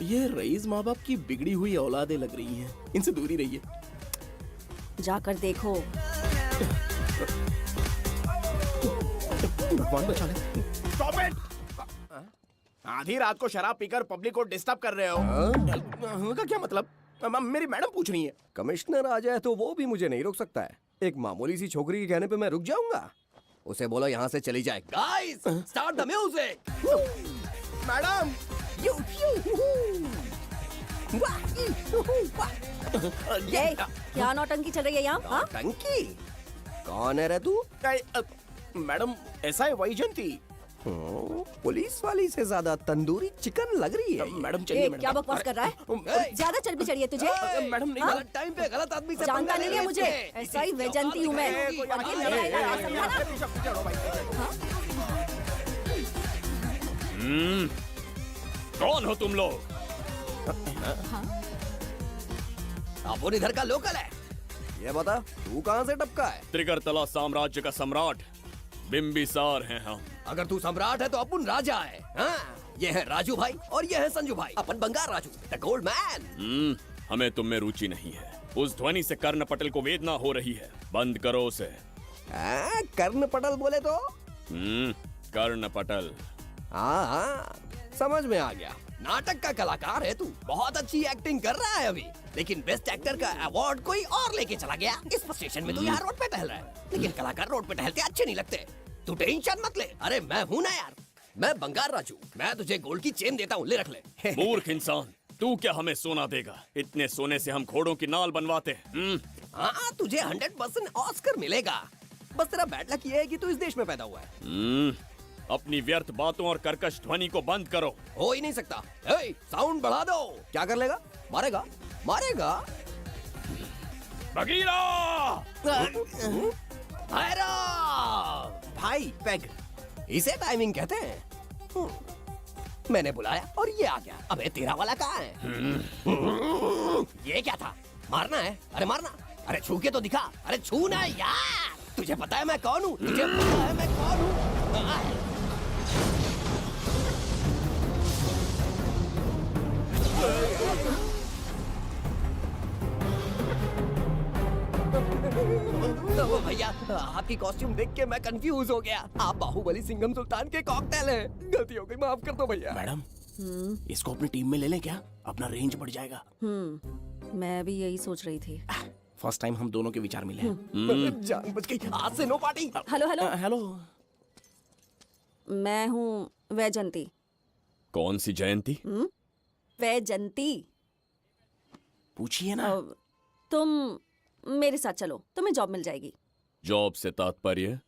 ये रईस माँ बाप की बिगड़ी हुई औलादें लग रही हैं। इनसे दूर ही रहिए। जाकर देखो। भगवान बचा ले। Stop it! आधी रात को शराब पीकर पब्लिक को डिस्टर्ब कर रहे हो। का क्या मतलब? मेरी मैडम पूछ रही है। कमिश्नर आ जाए तो वो भी मुझे नहीं रोक सकता है। एक मामूली सी छोकरी के कहने पे मैं रुक जाऊंगा? उसे बोलो यहाँ से चली जाए। Guys, start the music. Madam, क्या नौटंकी चल रही है यहाँ? नौटंकी? कौन है रे तू? मैडम, ऐसा है वैजयंती। पुलिस वाली से ज्यादा तंदूरी चिकन लग रही है। मैडम चलिए। क्या बकवास कर रहा है? ज्यादा चर्बी चढ़ी है तुझे? मैडम नहीं, गलत टाइम पे गलत आदमी से जानता नहीं है मुझे। ऐसा ही वैजयंती हूँ मैं। कौन हो तुम लोग? अपन इधर का लोकल है। ये बता, तू कहाँ से टपका है? त्रिगर्तला साम्राज्य का सम्राट बिंबिसार हैं हम। अगर तू सम्राट है तो अपन राजा है। हाँ? ये है राजू भाई और ये है संजू भाई। अपन बंगार राजू, द गोल्ड मैन। हमें तुम में रुचि नहीं है। उस ध्वनि से कर्ण पटल को वेदना हो रही है। बंद करो उसे। कर्ण पटल बोले तो? कर्ण पटल। हाँ, समझ में आ गया। नाटक का कलाकार है तू, बहुत अच्छी एक्टिंग कर रहा है अभी, लेकिन बेस्ट एक्टर का अवार्ड कोई और लेके चला गया। इस स्टेशन में तो यहाँ रोड पे टहल रहा है, लेकिन कलाकार रोड पे टहलते अच्छे नहीं लगते। तू टेंशन मत ले, अरे मैं हूँ ना यार, मैं बंगार राजू, मैं तुझे गोल्ड की चेन देता हूँ, ले रख ले। मूर्ख इंसान, तू क्या हमें सोना देगा? इतने सोने से हम घोड़ों की नाल बनवाते हैं। हाँ, तुझे 100% ऑस्कर मिलेगा, बस तेरा बैड लक ये है कि तू इस देश में पैदा हुआ है। अपनी व्यर्थ बातों और कर्कश ध्वनि को बंद करो। हो ही नहीं सकता। ए, साउंड बढ़ा दो। क्या कर लेगा? मारेगा? मारेगा? बगीरा! भाई पैग, इसे टाइमिंग कहते हैं। मैंने बुलाया और ये आ गया। अबे तेरा वाला कहाँ है? ये क्या था? मारना है? अरे मारना, अरे छू के तो दिखा। अरे छूना यार, तुझे पता है मैं कौन हूँ? तुझे पता है मैं कौन हूँ? भैया, आपकी कॉस्ट्यूम देख के मैं कंफ्यूज हो गया। आप बाहुबली सिंघम सुल्तान के कॉकटेल हैं। गलती हो गई, माफ कर दो भैया। मैडम, इसको अपनी टीम में ले लें क्या? अपना रेंज बढ़ जाएगा। मैं भी यही सोच रही थी। फर्स्ट टाइम हम दोनों के विचार मिले। जान बच गई, आज से no party. Hello hello hello, मैं हूँ वैजंती। कौन सी जयंती? वैजंती। पूछिए ना। तुम मेरे साथ चलो, तुम्हें जॉब मिल जाएगी। जॉब से तात्पर्य?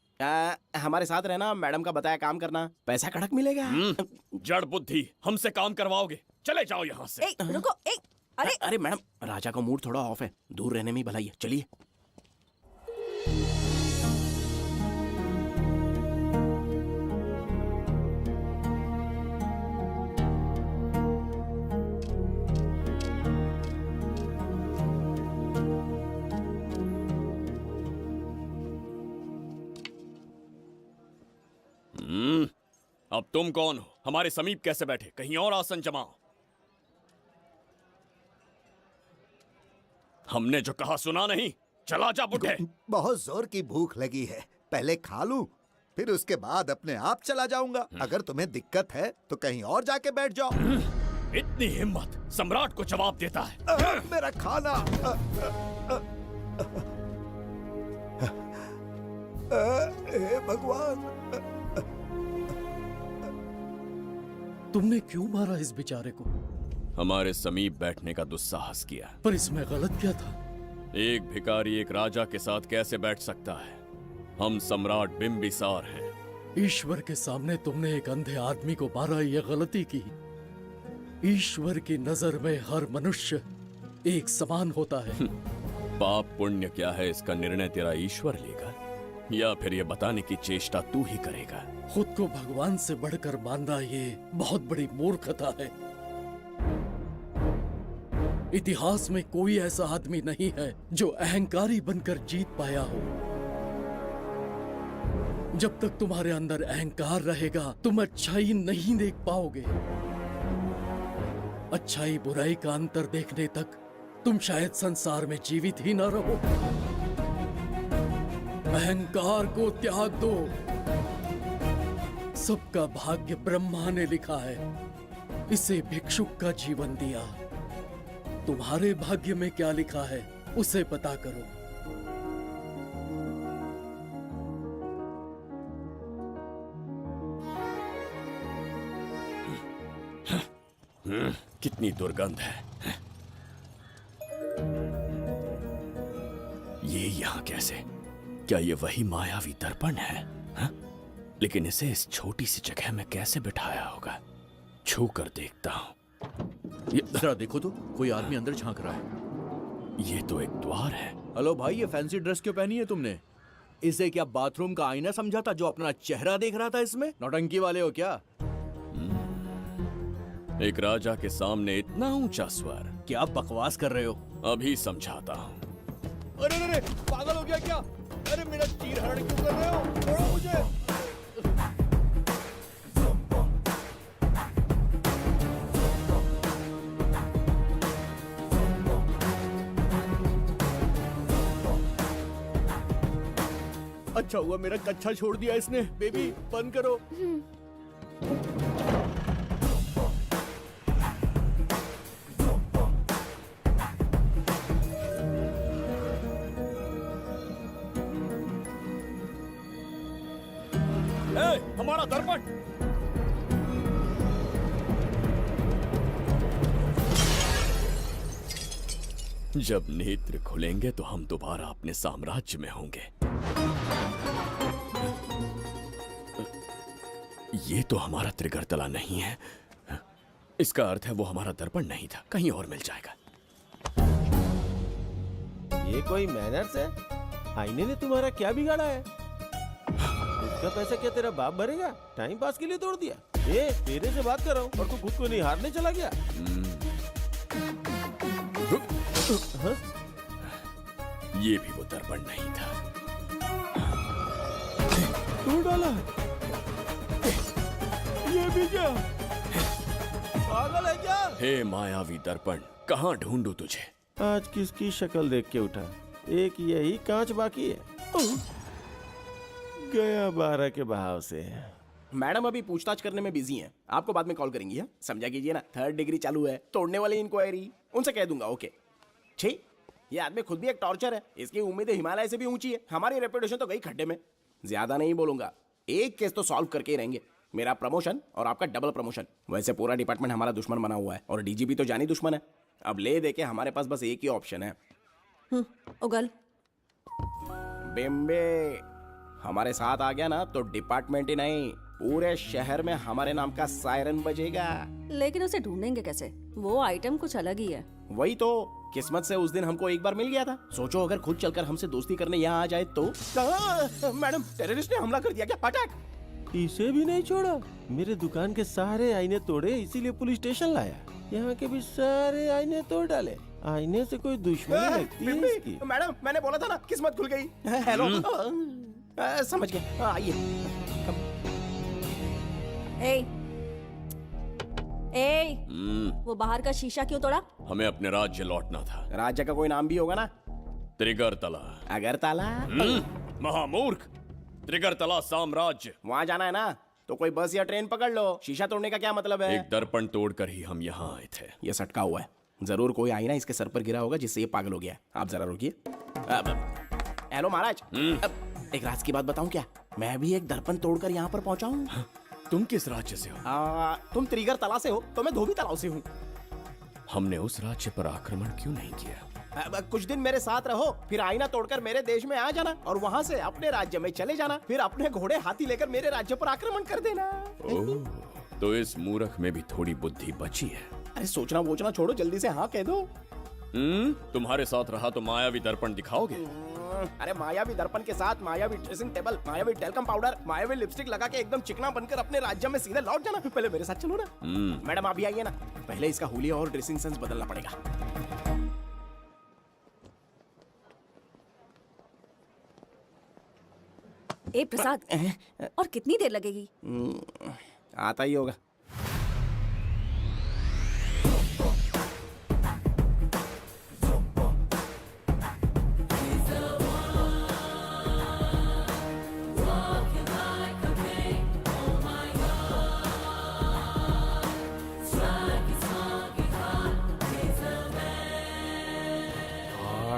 हमारे साथ रहना, मैडम का बताया काम करना, पैसा कड़क मिलेगा। जड़ बुद्धि, हमसे काम करवाओगे? चले जाओ यहाँ से। रुको, अरे मैडम, राजा का मूड थोड़ा ऑफ है, दूर रहने में ही भलाई है। चलिए। अब तुम कौन हो? हमारे समीप कैसे बैठे? कहीं और आसन जमाओ। हमने जो कहा सुना नहीं? चला जा बुढ़े। बहुत जोर की भूख लगी है, पहले खा लूं, फिर उसके बाद अपने आप चला जाऊंगा। अगर तुम्हें दिक्कत है तो कहीं और जाके बैठ जाओ। इतनी हिम्मत, सम्राट को जवाब देता है। मेरा खाना। हे भगवान, तुमने क्यों मारा इस बेचारे को? हमारे समीप बैठने का दुस्साहस किया। पर इसमें गलत क्या था? एक भिखारी एक राजा के साथ कैसे बैठ सकता है? हम सम्राट बिंबिसार हैं। ईश्वर के सामने तुमने एक अंधे आदमी को मारा, ये गलती की। ईश्वर की नजर में हर मनुष्य एक समान होता है। पाप पुण्य क्या है, इसका निर्णय तेरा ईश्वर लेगा या फिर ये बताने की चेष्टा तू ही करेगा? खुद को भगवान से बढ़कर मानना ये बहुत बड़ी मूर्खता है। इतिहास में कोई ऐसा आदमी नहीं है जो अहंकारी बनकर जीत पाया हो। जब तक तुम्हारे अंदर अहंकार रहेगा, तुम अच्छाई नहीं देख पाओगे। अच्छाई बुराई का अंतर देखने तक तुम शायद संसार में जीवित ही न रहो। अहंकार को त्याग दो। सबका भाग्य ब्रह्मा ने लिखा है, इसे भिक्षुक का जीवन दिया। तुम्हारे भाग्य में क्या लिखा है उसे पता करो। कितनी दुर्गंध है। ये यहाँ कैसे? क्या ये वही मायावी दर्पण है? हा? लेकिन इसे इस छोटी सी जगह में कैसे बिठाया होगा? छू कर देखता हूँ। ये जरा देखो तो, कोई आदमी अंदर झांक रहा है। ये तो एक द्वार है। हेलो भाई, ये फैंसी ड्रेस क्यों पहनी है तुमने? इसे क्या बाथरूम का आईना समझा था जो अपना चेहरा देख रहा था इसमें? नौटंकी वाले हो क्या? एक राजा के सामने इतना ऊंचा स्वर। क्या बकवास कर रहे हो? अभी समझाता हूँ। अरे अरे, पागल हो गया क्या? अरे मेरा चीर हरण क्यों कर रहे हो? छोड़ो मुझे। अच्छा हुआ मेरा कच्छा छोड़ दिया इसने। बेबी बंद करो। हमारा दर्पण। जब नेत्र खुलेंगे तो हम दोबारा अपने साम्राज्य में होंगे। ये तो हमारा त्रिगर्तला नहीं है। इसका अर्थ है वो हमारा दर्पण नहीं था, कहीं और मिल जाएगा। ये कोई मैनर्स है? आईने ने तुम्हारा क्या बिगाड़ा है? इसका पैसा क्या तेरा बाप भरेगा? टाइम पास के लिए तोड़ दिया? ये तेरे से बात कर रहा हूँ और तू खुद को निहारने चला गया। हाँ? ये भी वो दर्पण नहीं था। तू डाला? ये भी क्या? पागल है क्या? हे मायावी दर्पण, कहाँ ढूंढूं तुझे? आज किसकी शक्ल देख के उठा? एक यही कांच बाकी है। गया 12 के बहाव से। मैडम अभी पूछताछ करने में बिजी हैं। आपको बाद में कॉल करेंगी। है समझा कीजिए ना, 3rd डिग्री चालू है। तोड़ने वाली इंक्वायरी उनसे कह दूंगा। ओके छी, ये आदमी खुद भी एक टॉर्चर है। इसकी उम्मीदें हिमालय से भी ऊंची है। हमारी रेपुटेशन तो गई खड्डे में। ज्यादा नहीं बोलूंगा, एक केस तो सॉल्व करके ही रहेंगे। मेरा प्रमोशन और आपका डबल प्रमोशन। वैसे पूरा डिपार्टमेंट हमारा दुश्मन बना हुआ है और डीजीपी तो जानी दुश्मन है। अब ले दे के हमारे पास बस एक ही ऑप्शन है। उगल बिम्बे हमारे साथ आ गया ना तो डिपार्टमेंट ही नहीं, पूरे शहर में हमारे नाम का सायरन बजेगा। लेकिन उसे ढूंढेंगे कैसे? वो आइटम कुछ अलग ही है। वही तो, किस्मत से उस दिन हमको एक बार मिल गया था। सोचो अगर खुद चलकर हमसे दोस्ती करने यहाँ आ जाए तो। मैडम टेररिस्ट ने हमला कर दिया क्या? अटैक! इसे भी नहीं छोड़ा। मेरे दुकान के सारे आईने तोड़े, इसीलिए पुलिस स्टेशन लाया। यहाँ के भी सारे आईने तोड़ डाले। आईने से कोई दुश्मनी लगती है इसकी। मैडम मैंने बोला था ना, किस्मत खुल गई। हेलो समझ गए, आइए। वो बाहर का शीशा क्यों तोड़ा? हमें अपने राज्य लौटना था। राज्य का कोई नाम भी होगा ना? त्रिगर्तला। अगरतला? महामूर्ख, त्रिगर्तला साम्राज्य। वहाँ जाना है ना तो कोई बस या ट्रेन पकड़ लो। शीशा तोड़ने का क्या मतलब है? एक दर्पण तोड़कर ही हम यहाँ आए थे। ये सटका हुआ है, जरूर कोई आईना इसके सर पर गिरा होगा जिससे ये पागल हो गया। आप जरा रुकिए। हेलो महाराज, एक राज की बात बताऊं क्या? मैं भी एक दर्पण तोड़कर यहाँ पर पहुंचा हूँ। तुम किस राज्य से हो? तुम त्रिगर्तला से हो तो मैं धोबी तालाब से हूँ। हमने उस राज्य पर आक्रमण क्यों नहीं किया? कुछ दिन मेरे साथ रहो, फिर आईना तोड़कर मेरे देश में आ जाना और वहाँ से अपने राज्य में चले जाना। फिर अपने घोड़े हाथी लेकर मेरे राज्य पर आक्रमण कर देना। तो इस मूर्ख में भी थोड़ी बुद्धि बची है। अरे सोचना वोचना छोड़ो, जल्दी से हाँ कह दो। तुम्हारे साथ रहा तो मायावी दर्पण दिखाओगे? अरे मायावी दर्पण के साथ मायावी ड्रेसिंग टेबल, मायावी टेल्कम पाउडर, मायावी लिपस्टिक लगा के एकदम चिकना बनकर अपने राज्य में सीधे लौट जाना। पहले मेरे साथ चलो ना। मैडम अभी आइए ना, पहले इसका हुलिया और ड्रेसिंग सेंस बदलना पड़ेगा। ए प्रसाद, और कितनी देर लगेगी? आता ही होगा।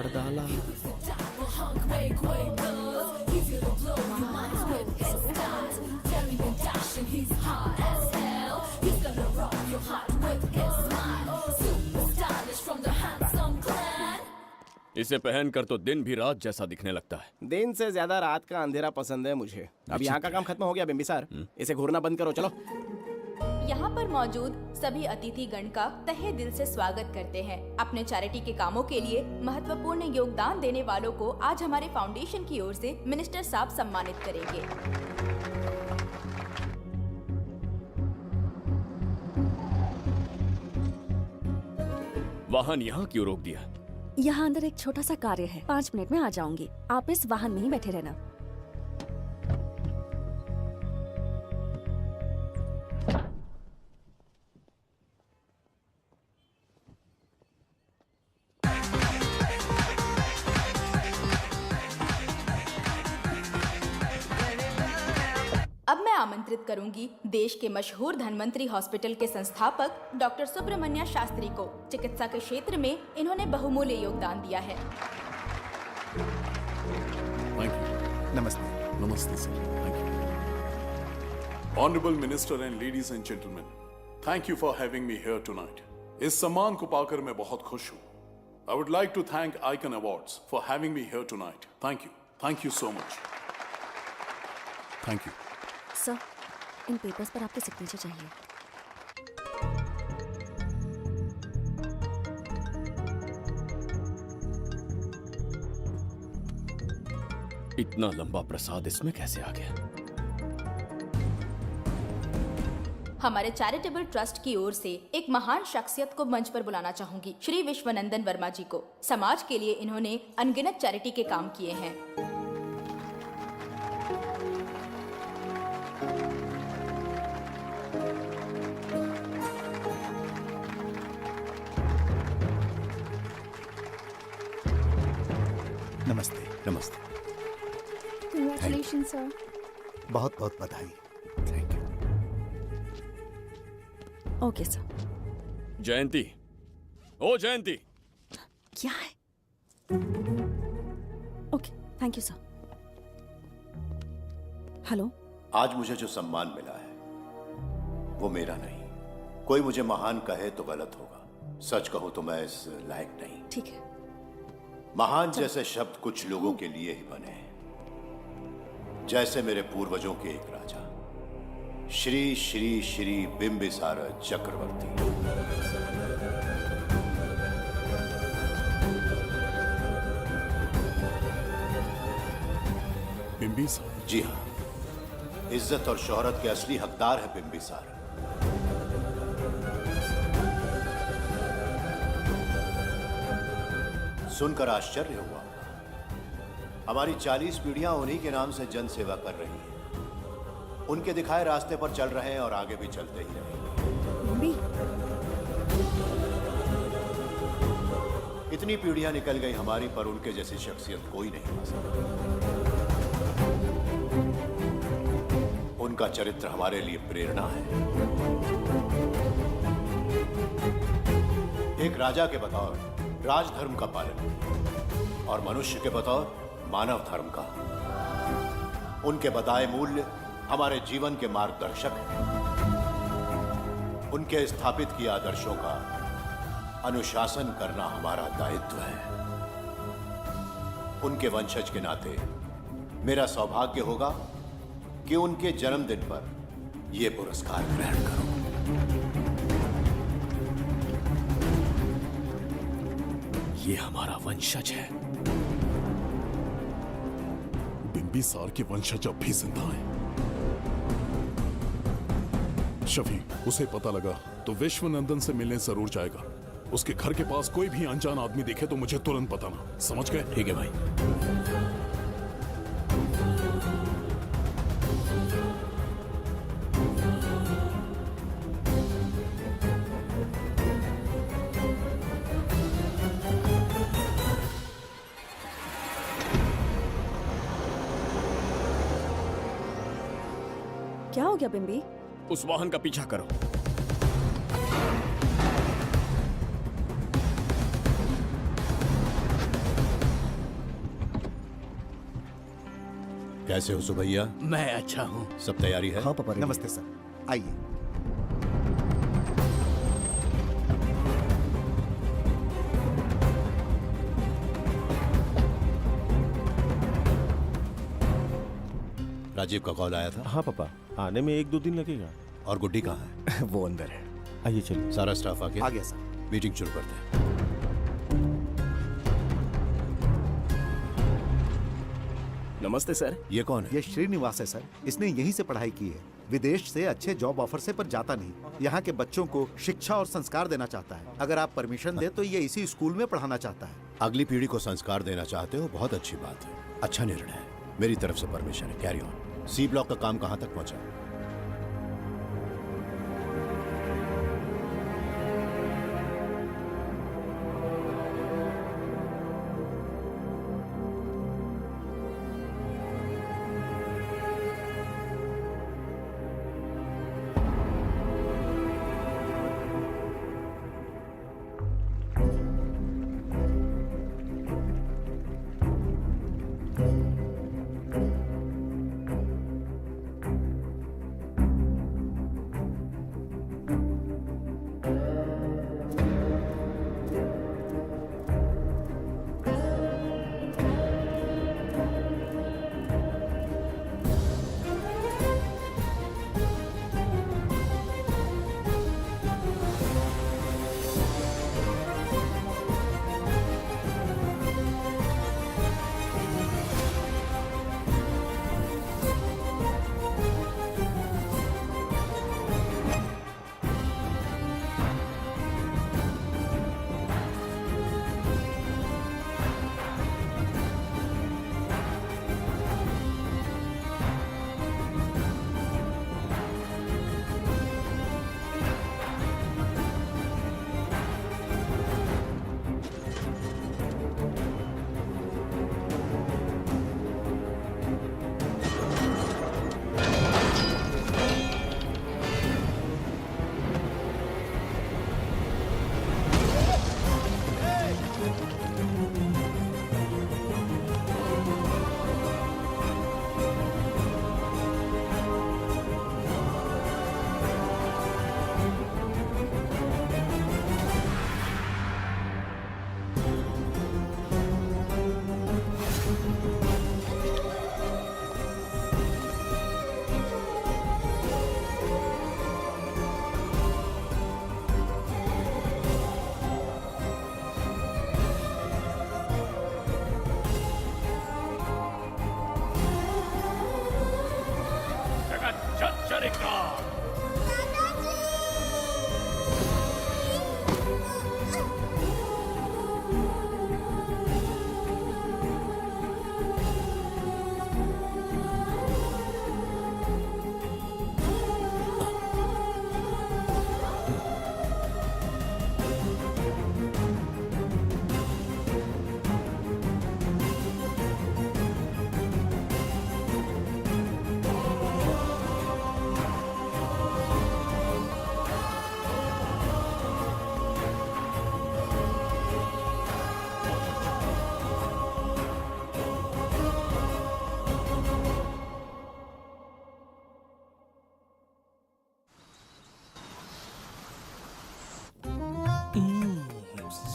डाला इसे पहनकर तो दिन भी रात जैसा दिखने लगता है। दिन से ज्यादा रात का अंधेरा पसंद है मुझे। अब यहाँ का काम खत्म हो गया बिम्बिसार, इसे घूरना बंद करो। चलो। यहाँ पर मौजूद सभी अतिथि गण का तहे दिल से स्वागत करते हैं। अपने चैरिटी के कामों के लिए महत्वपूर्ण योगदान देने वालों को आज हमारे फाउंडेशन की ओर से मिनिस्टर साहब सम्मानित करेंगे। वाहन यहाँ क्यों रोक दिया? यहाँ अंदर एक छोटा सा कार्य है, 5 मिनट में आ जाऊंगी। आप इस वाहन में ही बैठे रहना। अब मैं आमंत्रित करूंगी देश के मशहूर धन्वंतरी हॉस्पिटल के संस्थापक डॉक्टर सुब्रमण्य शास्त्री को। चिकित्सा के क्षेत्र में इन्होंने बहुमूल्य योगदान दिया है। नमस्ते। नमस्ते sir. Honorable Minister and ladies and gentlemen, thank you for having me here tonight. इस सम्मान को पाकर मैं बहुत खुश हूँ. I would like to thank Icon Awards for having me here tonight. Thank you. Thank you so much. Thank you. Sir, in papers पर आपके सिग्नेचर चाहिए. इतना लंबा प्रसाद इसमें कैसे आ गया? हमारे चैरिटेबल ट्रस्ट की ओर से एक महान शख्सियत को मंच पर बुलाना चाहूंगी, श्री विश्वनंदन वर्मा जी को। समाज के लिए इन्होंने अनगिनत चैरिटी के काम किए हैं। नमस्ते। नमस्ते। Congratulations, sir. बहुत बहुत बधाई। Okay sir. Jayanti, oh Jayanti. क्या है? Okay, thank you sir. Hello. आज मुझे जो सम्मान मिला है वो मेरा नहीं। कोई मुझे महान कहे तो गलत होगा, सच कहूं तो मैं इस लायक नहीं। ठीक है। महान जैसे शब्द कुछ लोगों के लिए ही बने हैं, जैसे मेरे पूर्वजों के एक राजा श्री श्री श्री बिंबिसार चक्रवर्ती। बिंबिसार? जी हाँ, इज्जत और शोहरत के असली हकदार है बिंबिसार। सुनकर आश्चर्य हुआ, हमारी 40 पीढ़ियां उन्हीं के नाम से जन सेवा कर रही हैं। उनके दिखाए रास्ते पर चल रहे हैं और आगे भी चलते ही रहेंगे। इतनी पीढ़ियां निकल गई हमारी, पर उनके जैसी शख्सियत कोई नहीं आ सकती। उनका चरित्र हमारे लिए प्रेरणा है। एक राजा के बतौर राजधर्म का पालन और मनुष्य के बतौर मानव धर्म का। उनके बताए मूल्य हमारे जीवन के मार्गदर्शक हैं। उनके स्थापित किए आदर्शों का अनुशासन करना हमारा दायित्व है। उनके वंशज के नाते मेरा सौभाग्य होगा कि उनके जन्मदिन पर यह पुरस्कार ग्रहण करूं। ये हमारा वंशज है। बिंबिसार के वंशज अब भी जिंदा हैं। शफी, उसे पता लगा तो विश्वनंदन से मिलने जरूर जाएगा। उसके घर के पास कोई भी अनजान आदमी दिखे तो मुझे तुरंत बताना, समझ गए? ठीक है भाई। क्या हो गया बिम्बी? उस वाहन का पीछा करो। कैसे हो सुभैया? मैं अच्छा हूँ। सब तैयारी है? हाँ पापा। नमस्ते सर, आइए। राजीव का कॉल आया था? हाँ पापा, आने में 1-2 दिन लगेगा। और गुड्डी कहाँ है? वो अंदर है। आइए चलिए। सारा स्टाफ आ गया? आ गया सर। मीटिंग शुरू करते हैं। नमस्ते सर। ये कौन है? ये श्रीनिवास है सर। इसने यहीं से पढ़ाई की है। विदेश से अच्छे जॉब ऑफर से पर जाता नहीं। यहाँ के बच्चों को शिक्षा और संस्कार देना चाहता है। अगर आप परमिशन दे तो ये इसी स्कूल में पढ़ाना चाहता है। अगली पीढ़ी को संस्कार देना चाहते हो, बहुत अच्छी बात है। अच्छा निर्णय है। मेरी तरफ से परमिशन है। Carry on. सी ब्लॉक का काम कहाँ तक पहुँचा?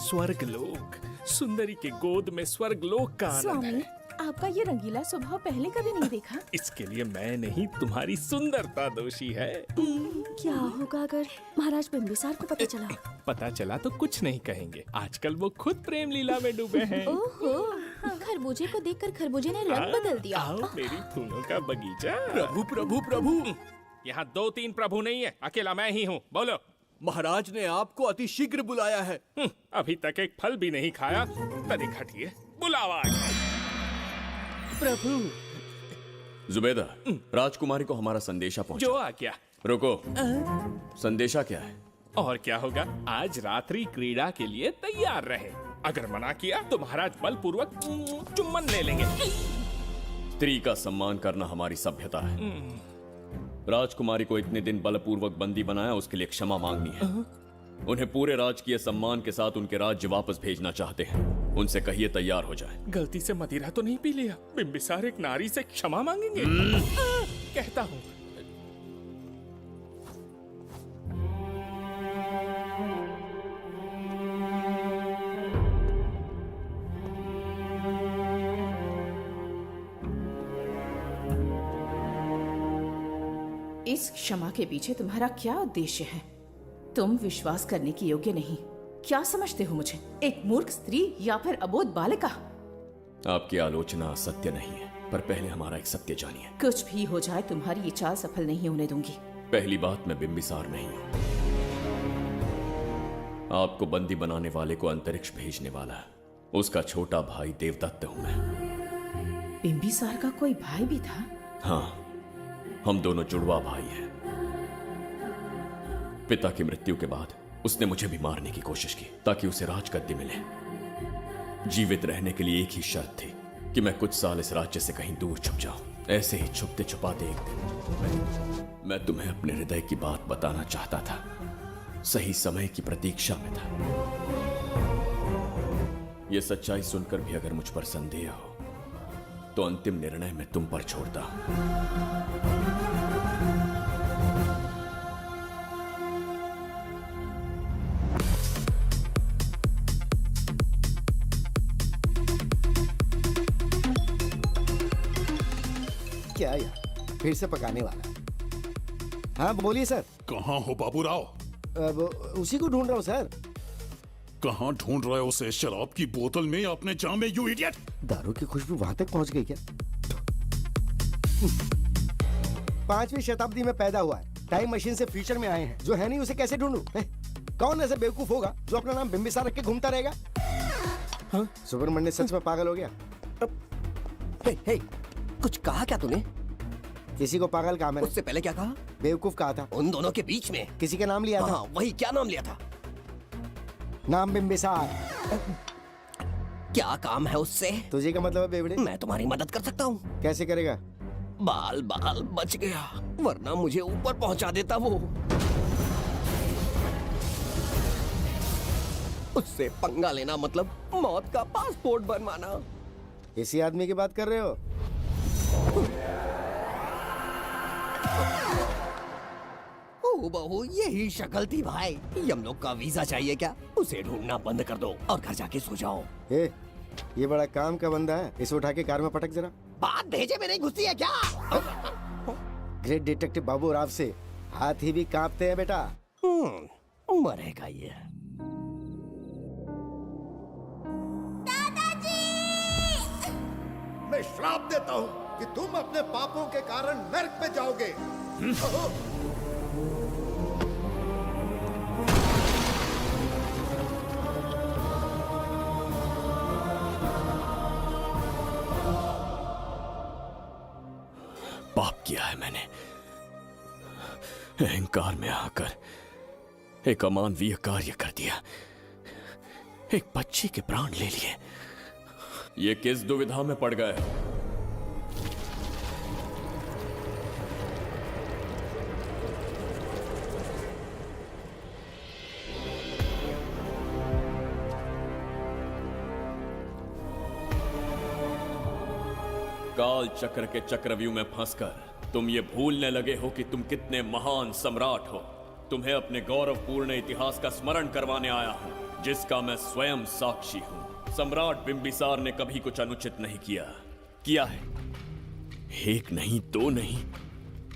स्वर्गलोक, सुंदरी के गोद में स्वर्गलोक का आनंद स्वामी, है। आपका ये रंगीला स्वभाव पहले कभी नहीं देखा। इसके लिए मैं नहीं, तुम्हारी सुंदरता दोषी है। क्या होगा अगर महाराज बिंबिसार को पता चला? पता चला तो कुछ नहीं कहेंगे, आजकल वो खुद प्रेम लीला में डूबे हैं। ओहो, खरबूजे को देखकर खरबूजे ने रंग बदल दिया। आओ मेरी फूलों का बगीचा। प्रभु प्रभु प्रभु, यहाँ 2-3 प्रभु नहीं है, अकेला मैं ही हूँ। बोलो। महाराज ने आपको अति शीघ्र बुलाया है। अभी तक एक फल भी नहीं खाया, तनिक हटिए, बुलावा। प्रभु। जुबेदा, राजकुमारी को हमारा संदेशा पहुंचा। जो आ क्या? रुको, संदेशा क्या है? और क्या होगा, आज रात्रि क्रीड़ा के लिए तैयार रहे। अगर मना किया तो महाराज बलपूर्वक चुम्बन ले लेंगे। स्त्री का सम्मान करना हमारी सभ्यता है। राजकुमारी को इतने दिन बलपूर्वक बंदी बनाया, उसके लिए क्षमा मांगनी है। उन्हें पूरे राजकीय सम्मान के साथ उनके राज्य वापस भेजना चाहते हैं। उनसे कहिए तैयार हो जाए। गलती से मदिरा तो नहीं पी लिया? बिंबिसार एक नारी से क्षमा मांगेंगे? कहता हूँ। इस क्षमा के पीछे तुम्हारा क्या उद्देश्य है? तुम विश्वास करने की योग्य नहीं। क्या समझते हो मुझे, एक मूर्ख स्त्री या फिर अबोध बालिका? आपकी आलोचना सत्य नहीं है, पर पहले हमारा एक सत्य जानिए। कुछ भी हो जाए, तुम्हारी ये चाल सफल नहीं होने दूंगी। पहली बात, मैं बिंबिसार नहीं हूँ। आपको बंदी बनाने वाले को अंतरिक्ष भेजने वाला उसका छोटा भाई देवदत्त हूँ मैं। बिंबिसार का कोई भाई भी था? हाँ, हम दोनों जुड़वा भाई हैं। पिता की मृत्यु के बाद उसने मुझे भी मारने की कोशिश की ताकि उसे राजगद्दी मिले। जीवित रहने के लिए एक ही शर्त थी कि मैं कुछ साल इस राज्य से कहीं दूर छुप जाऊं। ऐसे ही छुपते छुपाते एक दिन मैं तुम्हें अपने हृदय की बात बताना चाहता था। सही समय की प्रतीक्षा में था। यह सच्चाई सुनकर भी अगर मुझ पर संदेह हो तो अंतिम निर्णय मैं तुम पर छोड़ता हूं। क्या यार, फिर से पकाने वाला? हाँ बोलिए सर। कहाँ हो बाबूराव? अब उसी को ढूंढ रहा हूँ सर। कहाँ ढूंढ रहे हो उसे? शराब की बोतल में या अपने जामे, यू इडियट? दारू की खुशबू वहां तक पहुंच गई क्या? 5वीं शताब्दी में पैदा हुआ है, टाइम मशीन से फ्यूचर में आए हैं। जो है नहीं उसे कैसे ढूंढूं? कौन ऐसा बेवकूफ होगा जो अपना नाम बिंबिसार रख के घूमता रहेगा? हाँ? सुब्रमण्य सच में पागल हो गया। हे, कुछ कहा क्या तूने? किसी को पागल कहा मैंने। उससे पहले क्या कहा? बेवकूफ कहा था। उन दोनों के बीच में किसी का नाम लिया था। वही, क्या नाम लिया था? नाम बिंबिसार। क्या काम है उससे? तुझे का मतलब है बेवड़े? मैं तुम्हारी मदद कर सकता हूँ। कैसे करेगा? बाल बच गया, वरना मुझे ऊपर पहुंचा देता वो। उससे पंगा लेना मतलब मौत का पासपोर्ट बनवाना। इसी आदमी की बात कर रहे हो? ओ बहू, यही शक्ल थी भाई। यमलोक का वीजा चाहिए क्या? उसे ढूंढना बंद कर दो और घर जाके सो जाओ। ये बड़ा काम का बंदा है, इसे उठा के कार में पटक जरा। बात भेजे में नहीं घुसती है क्या? ग्रेट डिटेक्टिव बाबू राव से हाथी भी कांपते हैं बेटा। मरेगा ये। मैं श्राप देता हूँ कि तुम अपने पापों के कारण नरक में जाओगे। पाप किया है मैंने। अहंकार में आकर एक अमानवीय कार्य कर दिया। एक बच्ची के प्राण ले लिए। ये किस दुविधा में पड़ गए? काल चक्र के चक्रव्यूह में फंसकर तुम ये भूलने लगे हो कि तुम कितने महान सम्राट हो। तुम्हें अपने गौरवपूर्ण इतिहास का स्मरण करवाने आया हूं, जिसका मैं स्वयं साक्षी हूं। सम्राट बिंबिसार ने कभी कुछ अनुचित नहीं किया है। एक नहीं, दो नहीं,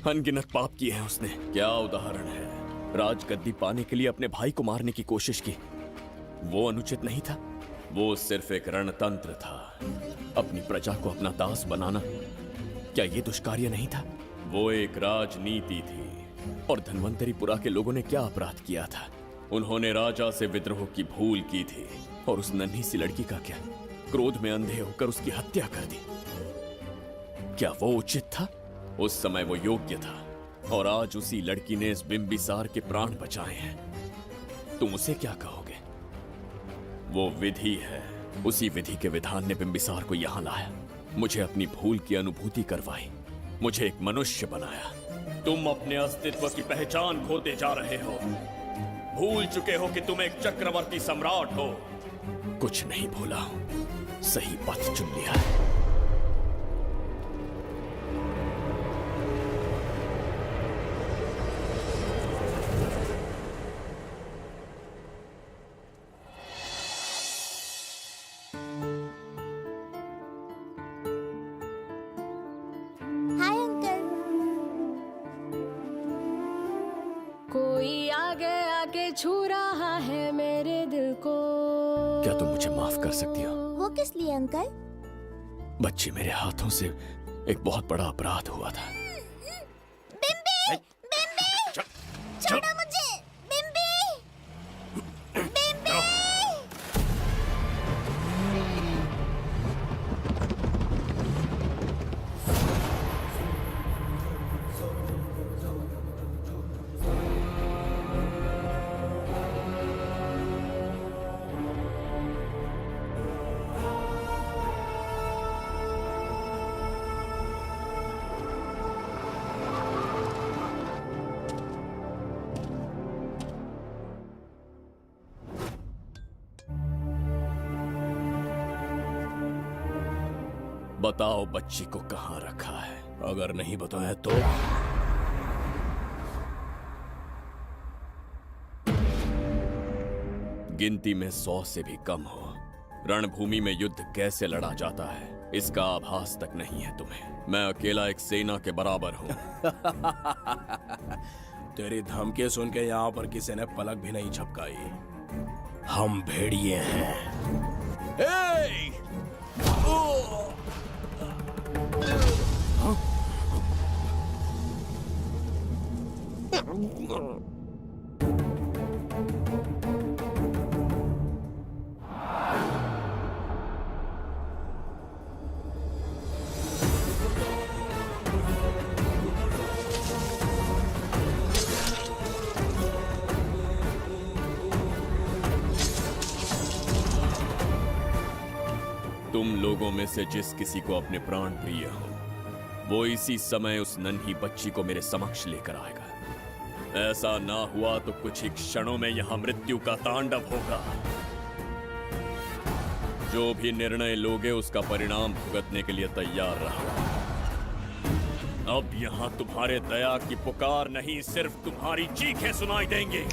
अनगिनत पाप किए हैं उसने। क्या उदाहरण है। राजगद्दी पाने के लिए अपने भाई को मारने की कोशिश की, वो अनुचित नहीं था। वो सिर्फ एक रणतंत्र था। अपनी प्रजा को अपना दास बनाना, क्या ये दुष्कार्य नहीं था? वो एक राजनीति थी। और धन्वंतरीपुरा के लोगों ने क्या अपराध किया था? उन्होंने राजा से विद्रोह की भूल की थी। और उस नन्ही सी लड़की का क्या? क्रोध में अंधे होकर उसकी हत्या कर दी। क्या वो उचित था? उस समय वो योग्य था। और आज उसी लड़की ने इस बिंबिसार के प्राण बचाए हैं। तुम उसे क्या कहोगे? वो विधि है। उसी विधि के विधान ने बिंबिसार को यहां लाया, मुझे अपनी भूल की अनुभूति करवाई, मुझे एक मनुष्य बनाया। तुम अपने अस्तित्व की पहचान खोते जा रहे हो। भूल चुके हो कि तुम एक चक्रवर्ती सम्राट हो। कुछ नहीं भूला हूं, सही पथ चुन लिया है। Hi uncle. कोई आगे आके छू रहा है मेरे दिल को। क्या तुम मुझे माफ कर सकती हो? वो किस लिए अंकल? बच्ची, मेरे हाथों से एक बहुत बड़ा अपराध हुआ था। बिम्बी! बिम्बी! छोड़ो मुझे! बिम्बी! बिम्बी! बताओ बच्ची को कहां रखा है? अगर नहीं बताया तो गिनती में 100 से भी कम हो। रणभूमि में युद्ध कैसे लड़ा जाता है इसका आभास तक नहीं है तुम्हें। मैं अकेला एक सेना के बराबर हूं। तेरी धमकी सुन के यहाँ पर किसी ने पलक भी नहीं झपकाई। हम भेड़िए हैं। तुम लोगों में से जिस किसी को अपने प्राण प्रिय हो, वो इसी समय उस नन्ही बच्ची को मेरे समक्ष लेकर आएगा। ऐसा ना हुआ तो कुछ ही क्षणों में यहां मृत्यु का तांडव होगा। जो भी निर्णय लोगे उसका परिणाम भुगतने के लिए तैयार रहो। अब यहां तुम्हारे दया की पुकार नहीं, सिर्फ तुम्हारी चीखें सुनाई देंगी।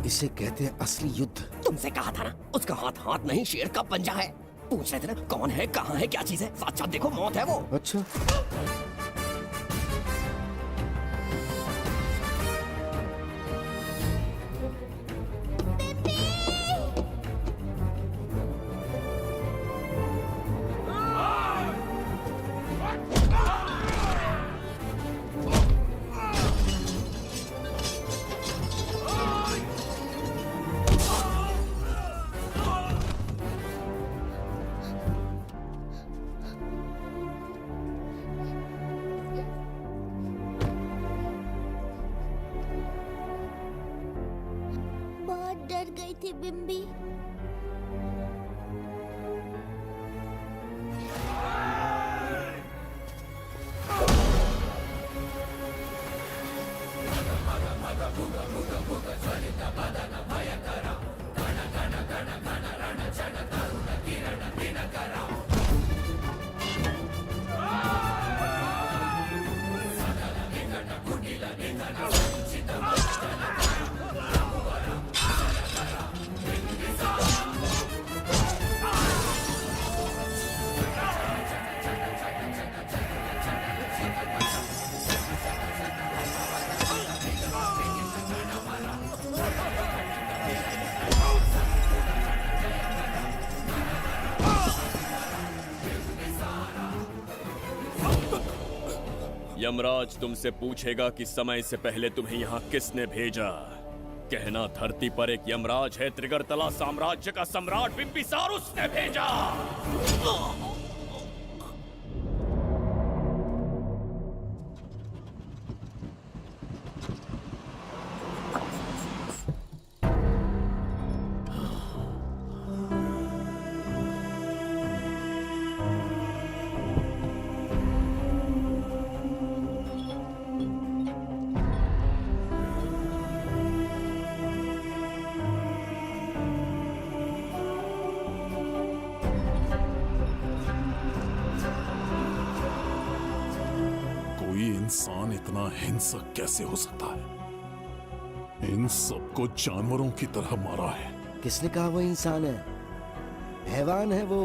इसे कहते हैं असली युद्ध। तुमसे कहा था ना, उसका हाथ हाथ नहीं शेर का पंजा है। पूछ रहे थे ना कौन है, कहाँ है, क्या चीज है? साथ साथ देखो, मौत है वो। अच्छा, बहुत डर गई थी बिम्बी। यमराज तुमसे पूछेगा कि समय से पहले तुम्हें यहाँ किसने भेजा। कहना धरती पर एक यमराज है, त्रिगर्तला साम्राज्य का सम्राट बिम्बिसार उसने भेजा। इंसान इतना हिंसक कैसे हो सकता है? इन सबको जानवरों की तरह मारा है। किसने कहा वो इंसान है? हैवान है वो।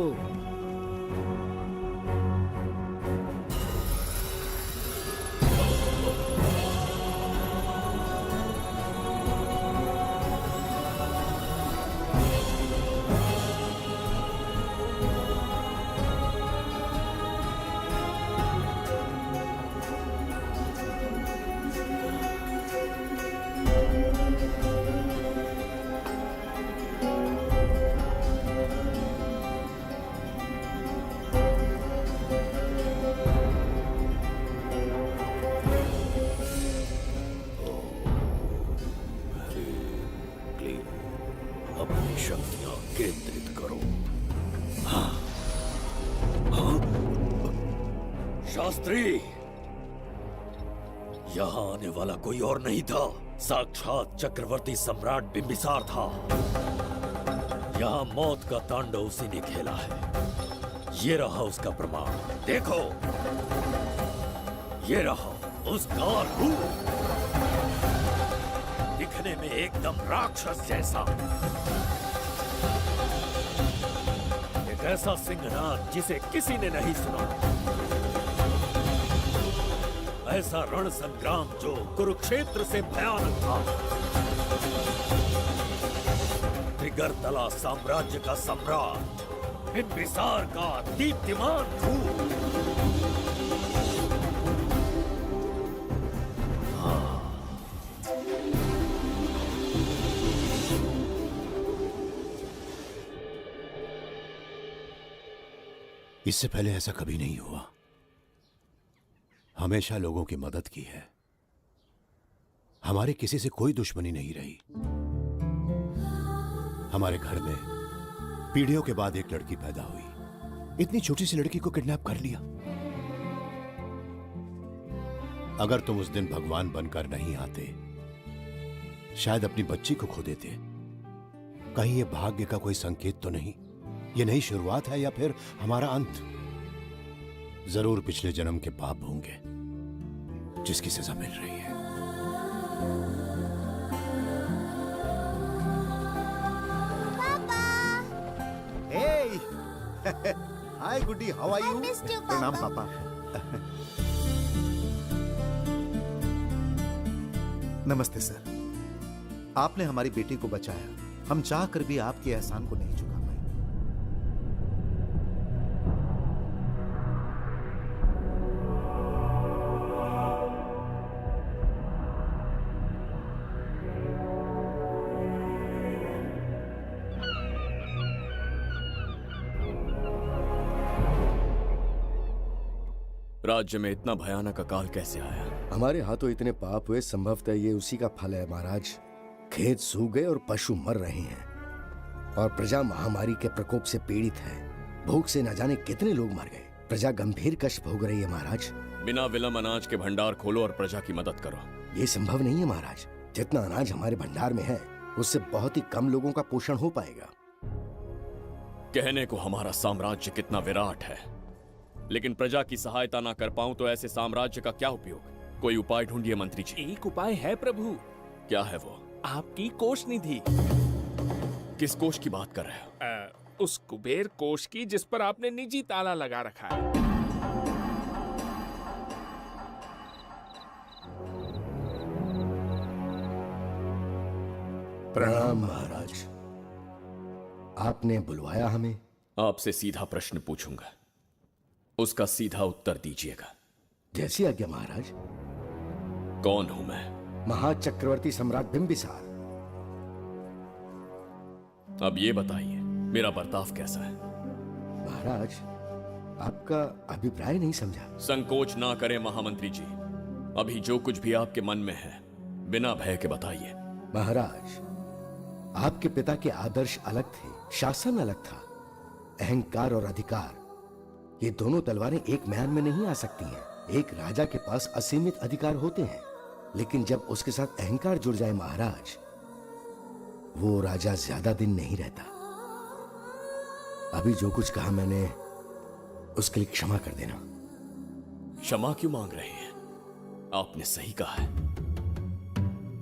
अपनी शक्तियां केंद्रित करो। शास्त्री, यहाँ आने वाला कोई और नहीं था, साक्षात चक्रवर्ती सम्राट बिम्बिसार था। यहाँ मौत का तांडव उसी ने खेला है। ये रहा उसका प्रमाण, देखो, ये रहा उसका रूप, दिखने में एकदम राक्षस जैसा। एक ऐसा सिंहनाद जिसे किसी ने नहीं सुना, ऐसा रण संग्राम जो कुरुक्षेत्र से भयानक था। त्रिगर्तला साम्राज्य का सम्राट बिम्बिसार का दीप्तिमान रूप। इससे पहले ऐसा कभी नहीं हुआ। हमेशा लोगों की मदद की है। हमारे किसी से कोई दुश्मनी नहीं रही। हमारे घर में पीढ़ियों के बाद एक लड़की पैदा हुई। इतनी छोटी सी लड़की को किडनैप कर लिया। अगर तुम उस दिन भगवान बनकर नहीं आते, शायद अपनी बच्ची को खो देते। कहीं ये भाग्य का कोई संकेत तो नहीं? ये नई शुरुआत है या फिर हमारा अंत? जरूर पिछले जन्म के पाप होंगे जिसकी सजा मिल रही है। हाय गुड्डी, हाउ आर यू? प्रणाम पापा। नमस्ते सर। आपने हमारी बेटी को बचाया। हम चाहकर भी आपके एहसान को नहीं चुका पाए। राज्य में इतना भयानक अकाल कैसे आया? हमारे हाथों इतने पाप हुए, संभवतः ये उसी का फल है महाराज। खेत सूख गए और पशु मर रहे हैं और प्रजा महामारी के प्रकोप से पीड़ित है। भूख से न जाने कितने लोग मर गए। प्रजा गंभीर कष्ट भोग रही है महाराज। बिना विलंब अनाज के भंडार खोलो और प्रजा की मदद करो। ये संभव नहीं है महाराज। जितना अनाज हमारे भंडार में है, उससे बहुत ही कम लोगों का पोषण हो पाएगा। कहने को हमारा साम्राज्य कितना विराट है, लेकिन प्रजा की सहायता ना कर पाऊं तो ऐसे साम्राज्य का क्या उपयोग? कोई उपाय ढूंढिए मंत्री जी। एक उपाय है प्रभु। क्या है वो? आपकी कोष निधि। किस कोष की बात कर रहे हो? उस कुबेर कोष की जिस पर आपने निजी ताला लगा रखा है। प्रणाम महाराज। आपने बुलवाया हमें? आपसे सीधा प्रश्न पूछूंगा, उसका सीधा उत्तर दीजिएगा। जैसी आज्ञा महाराज। कौन हूं मैं? महाचक्रवर्ती सम्राट बिंबिसार। अब ये बताइए मेरा बर्ताव कैसा है? महाराज, आपका अभिप्राय नहीं समझा। संकोच ना करें महामंत्री जी, अभी जो कुछ भी आपके मन में है बिना भय के बताइए। महाराज, आपके पिता के आदर्श अलग थे, शासन अलग था। अहंकार और अधिकार, ये दोनों तलवारें एक म्यान में नहीं आ सकती हैं। एक राजा के पास असीमित अधिकार होते हैं, लेकिन जब उसके साथ अहंकार जुड़ जाए महाराज, वो राजा ज्यादा दिन नहीं रहता। अभी जो कुछ कहा मैंने, उसके लिए क्षमा कर देना। क्षमा क्यों मांग रहे हैं? आपने सही कहा है।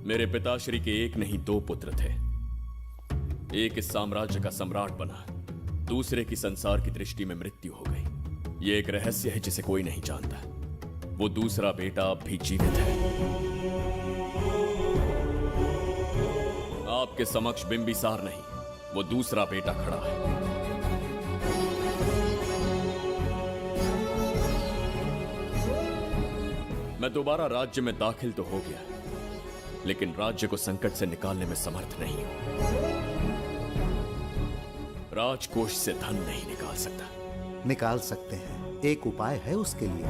मेरे पिताश्री के एक नहीं दो पुत्र थे। एक इस साम्राज्य का सम्राट बना, दूसरे की संसार की दृष्टि में मृत्यु हो गई। ये एक रहस्य है जिसे कोई नहीं जानता। वो दूसरा बेटा अब भी जीवित है। आपके समक्ष बिंबिसार नहीं, वो दूसरा बेटा खड़ा है। मैं दोबारा राज्य में दाखिल तो हो गया, लेकिन राज्य को संकट से निकालने में समर्थ नहीं हूं। राजकोष से धन नहीं निकाल सकता। निकाल सकते हैं, एक उपाय है उसके लिए।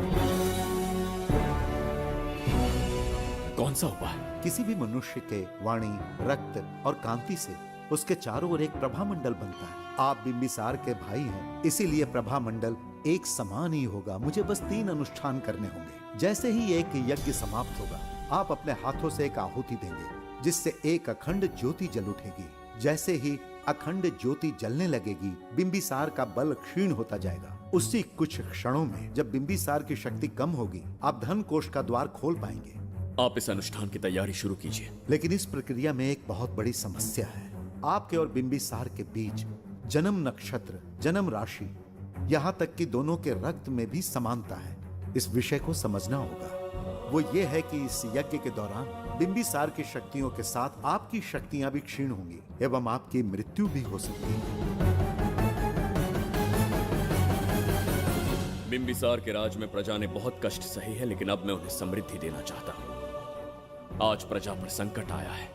कौन सा उपाय? किसी भी मनुष्य के वाणी, रक्त और कांति से उसके चारों ओर एक प्रभामंडल बनता है। आप बिंबिसार के भाई हैं, इसीलिए प्रभामंडल एक समान ही होगा। मुझे बस 3 अनुष्ठान करने होंगे। जैसे ही एक यज्ञ समाप्त होगा, आप अपने हाथों से एक आहुति देंगे, जिससे एक अखंड ज्योति जल उठेगी। जैसे ही अखंड ज्योति जलने लगेगी, बिंबिसार का बल क्षीण होता जाएगा। उसी कुछ क्षणों में जब बिंबिसार की शक्ति कम होगी, आप धन कोष का द्वार खोल पाएंगे। आप इस अनुष्ठान की तैयारी शुरू कीजिए। लेकिन इस प्रक्रिया में एक बहुत बड़ी समस्या है। आपके और बिंबिसार के बीच जन्म नक्षत्र, जन्म राशि, यहाँ तक कि दोनों के रक्त में भी समानता है। इस विषय को समझना होगा। वो ये है कि इस यज्ञ के दौरान बिंबिसार की शक्तियों के साथ आपकी शक्तियां भी क्षीण होंगी एवं आपकी मृत्यु भी हो सकती है। बिंबिसार के राज में प्रजा ने बहुत कष्ट सहे हैं, लेकिन अब मैं उन्हें समृद्धि देना चाहता हूँ। आज प्रजा पर संकट आया है।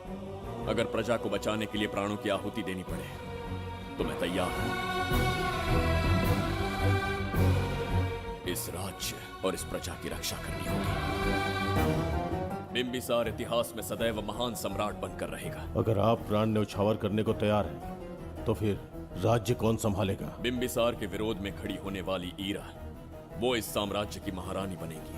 अगर प्रजा को बचाने के लिए प्राणों की आहुति देनी पड़े तो मैं तैयार हूं। इस राज्य और इस प्रजा की रक्षा करनी होगी। बिंबिसार इतिहास में सदैव महान सम्राट बनकर रहेगा। अगर आप प्राण न्यौछावर करने को तैयार हैं, तो फिर राज्य कौन संभालेगा? बिंबिसार के विरोध में खड़ी होने वाली ईरा, वो इस साम्राज्य की महारानी बनेगी।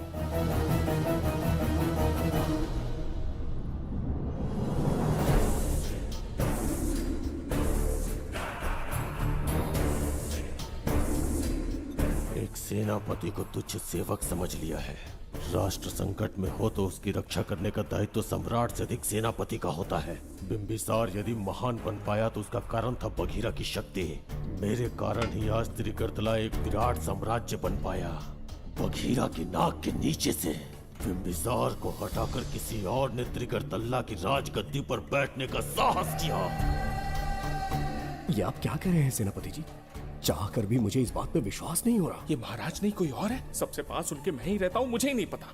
एक सेनापति को तुच्छ सेवक समझ लिया है। राष्ट्र संकट में हो तो उसकी रक्षा करने का दायित्व सम्राट से अधिक सेनापति का होता है। बिंबिसार यदि महान बन पाया तो उसका कारण था बघीरा की शक्ति। मेरे कारण ही आज त्रिगर्तला एक विराट साम्राज्य बन पाया। बघीरा की नाक के नीचे से बिंबिसार को हटाकर किसी और ने त्रिगर्तला की राजगद्दी पर बैठने का साहस किया। ये आप क्या कह रहे हैं सेनापति जी? चाहकर भी मुझे इस बात पे विश्वास नहीं हो रहा। ये महाराज नहीं कोई और है। सबसे पास उनके मैं ही रहता हूँ, मुझे ही नहीं पता।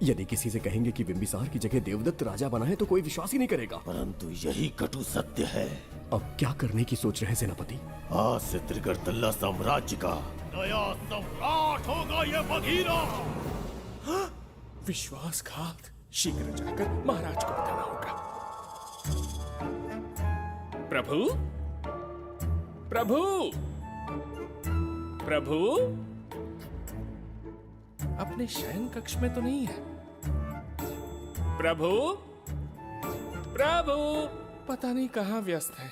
यदि किसी से कहेंगे कि बिंबिसार की जगह देवदत्त राजा बना है तो कोई विश्वास ही नहीं करेगा। परंतु यही कटु सत्य है। अब क्या करने की सोच रहे हैं सेनापति? आज से त्रिगर्तला साम्राज्य का नया सम्राट होगा ये बघीरा। विश्वासघात। शीघ्र जाकर महाराज को बताना होगा। प्रभु, प्रभु, प्रभु, अपने शयन कक्ष में तो नहीं है। प्रभु, प्रभु, पता नहीं कहाँ व्यस्त है।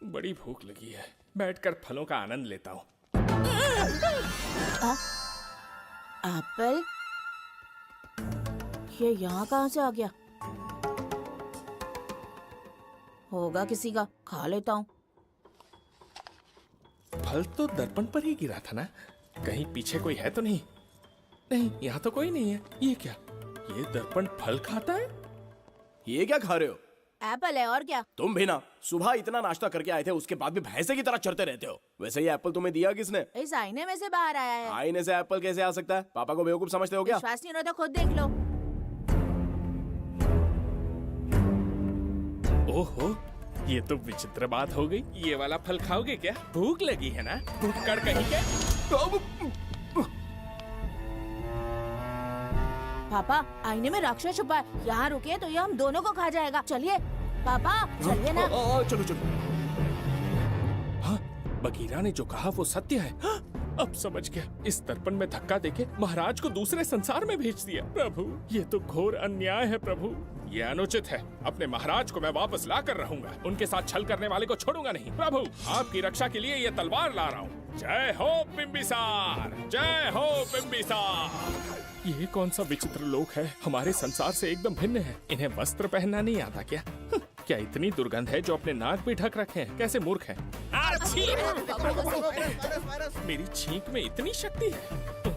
बड़ी भूख लगी है, बैठकर फलों का आनंद लेता हूँ। एप्पल, ये यहाँ कहाँ से आ गया? होगा किसी का, खा लेता हूँ। फल तो दर्पण पर ही गिरा था ना? कहीं पीछे कोई है तो नहीं? नहीं, यहाँ तो कोई नहीं है। ये क्या? ये दर्पण फल खाता है? ये क्या खा रहे हो? एप्पल है और क्या? तुम भी ना सुबह इतना नाश्ता करके आए थे, उसके बाद भी भैंसे की तरह चरते रहते हो। वैसे ये एप्पल तुम्हें दिया किसने? इस आईने में से बाहर आया है। आईने से एप्पल कैसे आ सकता है? पापा को बेवकूफ समझते हो क्या? विश्वास नहीं हो तो खुद देख लो। ओहो, ये तो विचित्र बात हो गई। ये वाला फल खाओगे क्या? भूख लगी है ना? भूख कहीं के? पापा आईने में राक्षस छुपा है, यहाँ रुके तो ये हम दोनों को खा जाएगा। चलिए पापा चलिए ना। चलो चलो। हाँ, बगीरा ने जो कहा वो सत्य है। हाँ, अब समझ गया। इस दर्पण में धक्का देके महाराज को दूसरे संसार में भेज दिया। प्रभु, ये तो घोर अन्याय है प्रभु। ये अनुचित है। अपने महाराज को मैं वापस ला कर रहूंगा। उनके साथ छल करने वाले को छोड़ूंगा नहीं। प्रभु, आपकी रक्षा के लिए ये तलवार ला रहा हूँ। जय हो बिम्बिसार, जय हो बिम्बिसार। ये कौन सा विचित्र लोक है? हमारे संसार से एकदम भिन्न है। इन्हें वस्त्र पहनना नहीं आता क्या? क्या इतनी दुर्गंध है जो अपने नाक भी ढक रखे हैं? कैसे मूर्ख हैं? मेरी छींक में इतनी शक्ति है।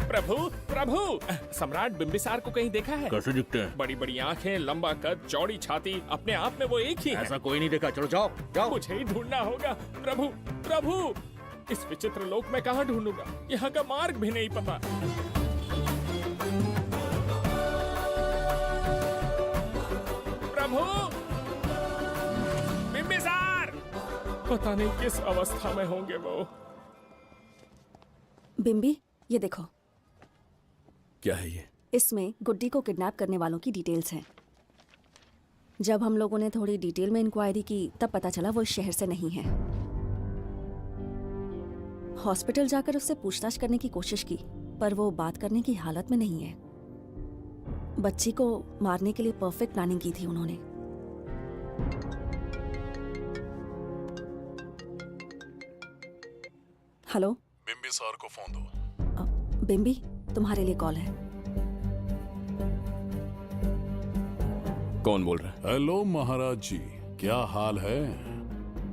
प्रभु, प्रभु, सम्राट बिम्बिसार को कहीं देखा है? कैसे दिखते हैं? बड़ी बड़ी आंखें, लंबा कद, चौड़ी छाती, अपने आप में वो एक ही है। ऐसा कोई नहीं देखा। चलो जाओ जाओ। मुझे ही ढूंढना होगा। प्रभु, प्रभु, इस विचित्र लोक में कहाँ ढूंढूंगा? यहाँ का मार्ग भी नहीं पता। प्रभु, बिम्बिसार, पता नहीं किस अवस्था में होंगे वो। बिम्बी, ये देखो। क्या है ये? इसमें गुड्डी को किडनैप करने वालों की डिटेल्स हैं। जब हम लोगों ने थोड़ी डिटेल में इंक्वायरी की तब पता चला वो इस शहर से नहीं है। हॉस्पिटल जाकर उससे पूछताछ करने की कोशिश की पर वो बात करने की हालत में नहीं है। बच्ची को मारने के लिए परफेक्ट प्लानिंग की थी उन्होंने। हेलो, बिम्बिसार को फोन दो। बिम्बी, तुम्हारे लिए कॉल है। कौन बोल रहा है? हेलो महाराज जी, क्या हाल है?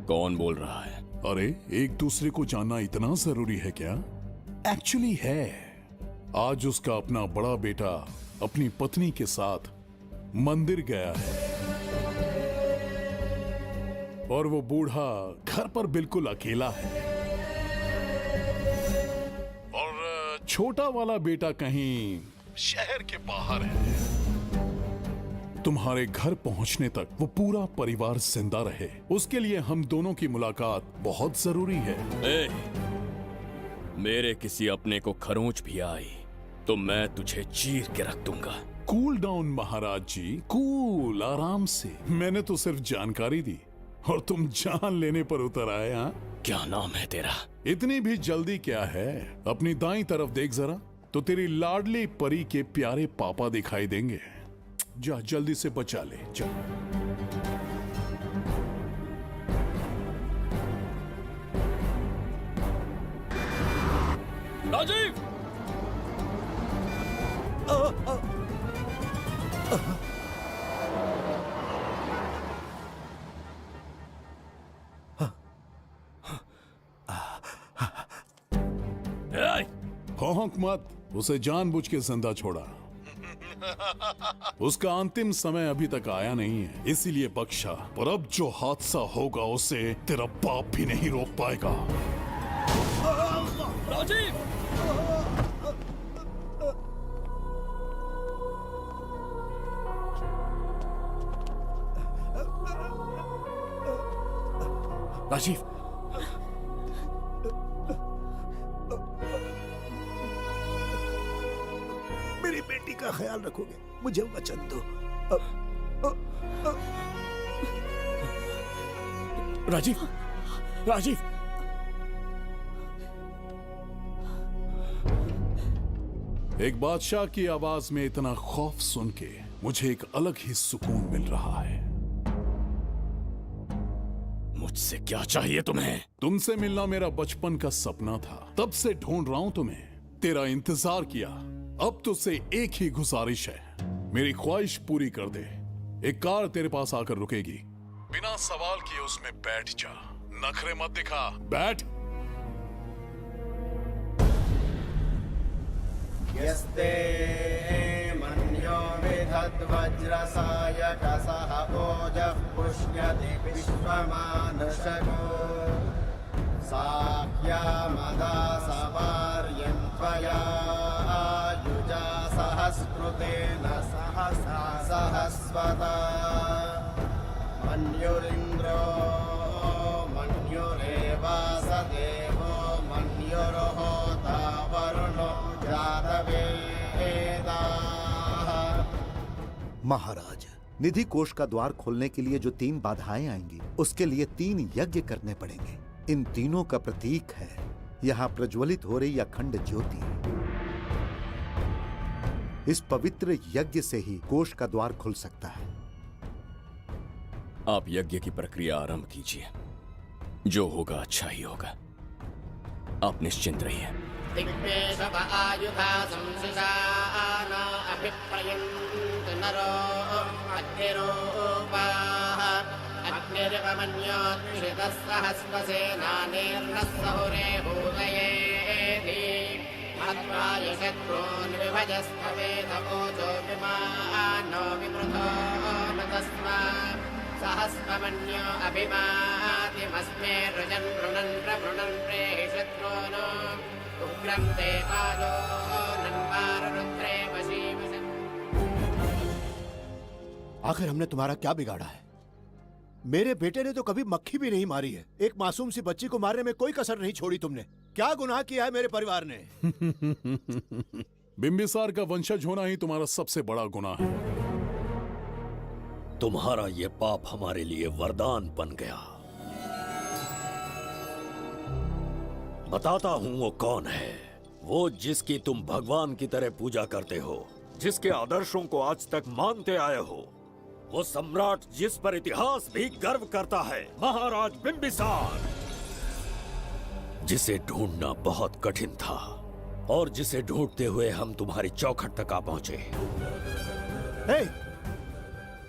कौन बोल रहा है? अरे, एक दूसरे को जानना इतना जरूरी है क्या? एक्चुअली है। आज उसका अपना बड़ा बेटा अपनी पत्नी के साथ मंदिर गया है और वो बूढ़ा घर पर बिल्कुल अकेला है और छोटा वाला बेटा कहीं शहर के बाहर है। तुम्हारे घर पहुंचने तक वो पूरा परिवार जिंदा रहे, उसके लिए हम दोनों की मुलाकात बहुत जरूरी है। मेरे किसी अपने को खरोंच भी आई तो मैं तुझे चीर के रख दूंगा। कूल डाउन महाराज जी, कूल, आराम से। मैंने तो सिर्फ जानकारी दी और तुम जान लेने पर उतर आए। हाँ, क्या नाम है तेरा? इतनी भी जल्दी क्या है? अपनी दाईं तरफ देख जरा, तो तेरी लाडली परी के प्यारे पापा दिखाई देंगे। जा, जल्दी से बचा ले, जा। राजीव! भौंक मत, उसे जानबूझ के जिंदा छोड़ा। उसका अंतिम समय अभी तक आया नहीं है, इसीलिए बख्शा। पर अब जो हादसा होगा उसे तेरा बाप भी नहीं रोक पाएगा। राजीव! राजीव, मेरी बेटी का ख्याल रखोगे? मुझे वचन दो। राजीव, राजीव, एक बादशाह की आवाज में इतना खौफ सुन के मुझे एक अलग ही सुकून मिल रहा है। मुझसे क्या चाहिए तुम्हें? तुमसे मिलना मेरा बचपन का सपना था, तब से ढूंढ रहा हूं तुम्हें, तेरा इंतजार किया। अब तुझसे एक ही गुजारिश है, मेरी ख्वाहिश पूरी कर दे। एक कार तेरे पास आकर रुकेगी, बिना सवाल किए उसमें बैठ जा, नखरे मत दिखा, बैठ। यस्ते मन्यो विधत्ते वज्रसायकसः ओजः पुष्यति विश्वमानशको साख्यामदा सवार्यं त्वया आयुजा सहस्कृतेन सहसा सहस्वता मन्युरिन्द्रो मन्युरेवासदेवो मन्युर्होता वरुणो जातवेदाः। महाराज, निधि कोष का द्वार खोलने के लिए जो 3 बाधाएं आएंगी, उसके लिए 3 यज्ञ करने पड़ेंगे। इन तीनों का प्रतीक है यहाँ प्रज्वलित हो रही अखंड ज्योति। इस पवित्र यज्ञ से ही कोष का द्वार खुल सकता है। आप यज्ञ की प्रक्रिया आरंभ कीजिए। जो होगा अच्छा ही होगा। आप निश्चिंत रहिए। दिग्वेशव आयुधा संसृजान अभिप्रयन्त नरो अग्निरूपाः अग्निर्वमन्योत्क्षितः सहस्रसेनानेर्नः सहुरे भूतयेति हत्वाय शत्रून् विभजस्तवेत ऊचो विमानो विमृतो न तस्मात् सहस्रमन्यो अभिमातिमस्मे रुजन् रुणन् प्रवृणन् प्रेहि शत्रून् उग्रं ते कालो नन्वारुद्रे वशीवसन्। आखिर हमने तुम्हारा क्या बिगाड़ा है? मेरे बेटे ने तो कभी मक्खी भी नहीं मारी है। एक मासूम सी बच्ची को मारने में कोई कसर नहीं छोड़ी तुमने। क्या गुनाह किया है मेरे परिवार ने? बिंबिसार का वंशज होना ही तुम्हारा सबसे बड़ा गुनाह है। तुम्हारा ये पाप हमारे लिए वरदान बन गया। बताता हूं वो कौन है। वो जिसकी तुम भगवान की तरह पूजा करते हो, जिसके आदर्शों को आज तक मानते आए हो, वो सम्राट जिस पर इतिहास भी गर्व करता है, महाराज बिंबिसार, जिसे ढूंढना बहुत कठिन था और जिसे ढूंढते हुए हम तुम्हारी चौखट तक आ पहुंचे।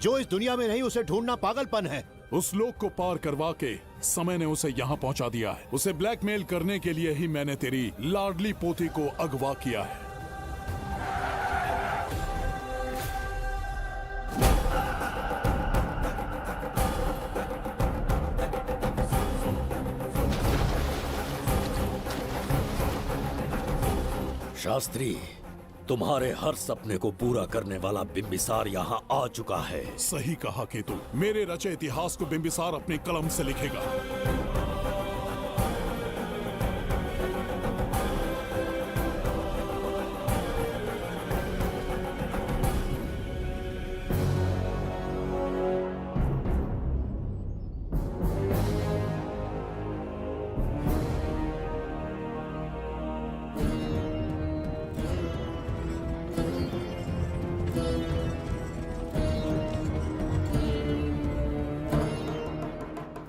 जो इस दुनिया में नहीं उसे ढूंढना पागलपन है। उस लोक को पार करवा के समय ने उसे यहाँ पहुँचा दिया है। उसे ब्लैकमेल करने के लिए ही मैंने तेरी लाडली पोती को अगवा किया है। शास्त्री, तुम्हारे हर सपने को पूरा करने वाला बिंबिसार यहाँ आ चुका है। सही कहा केतु। मेरे रचे इतिहास को बिंबिसार अपनी कलम से लिखेगा।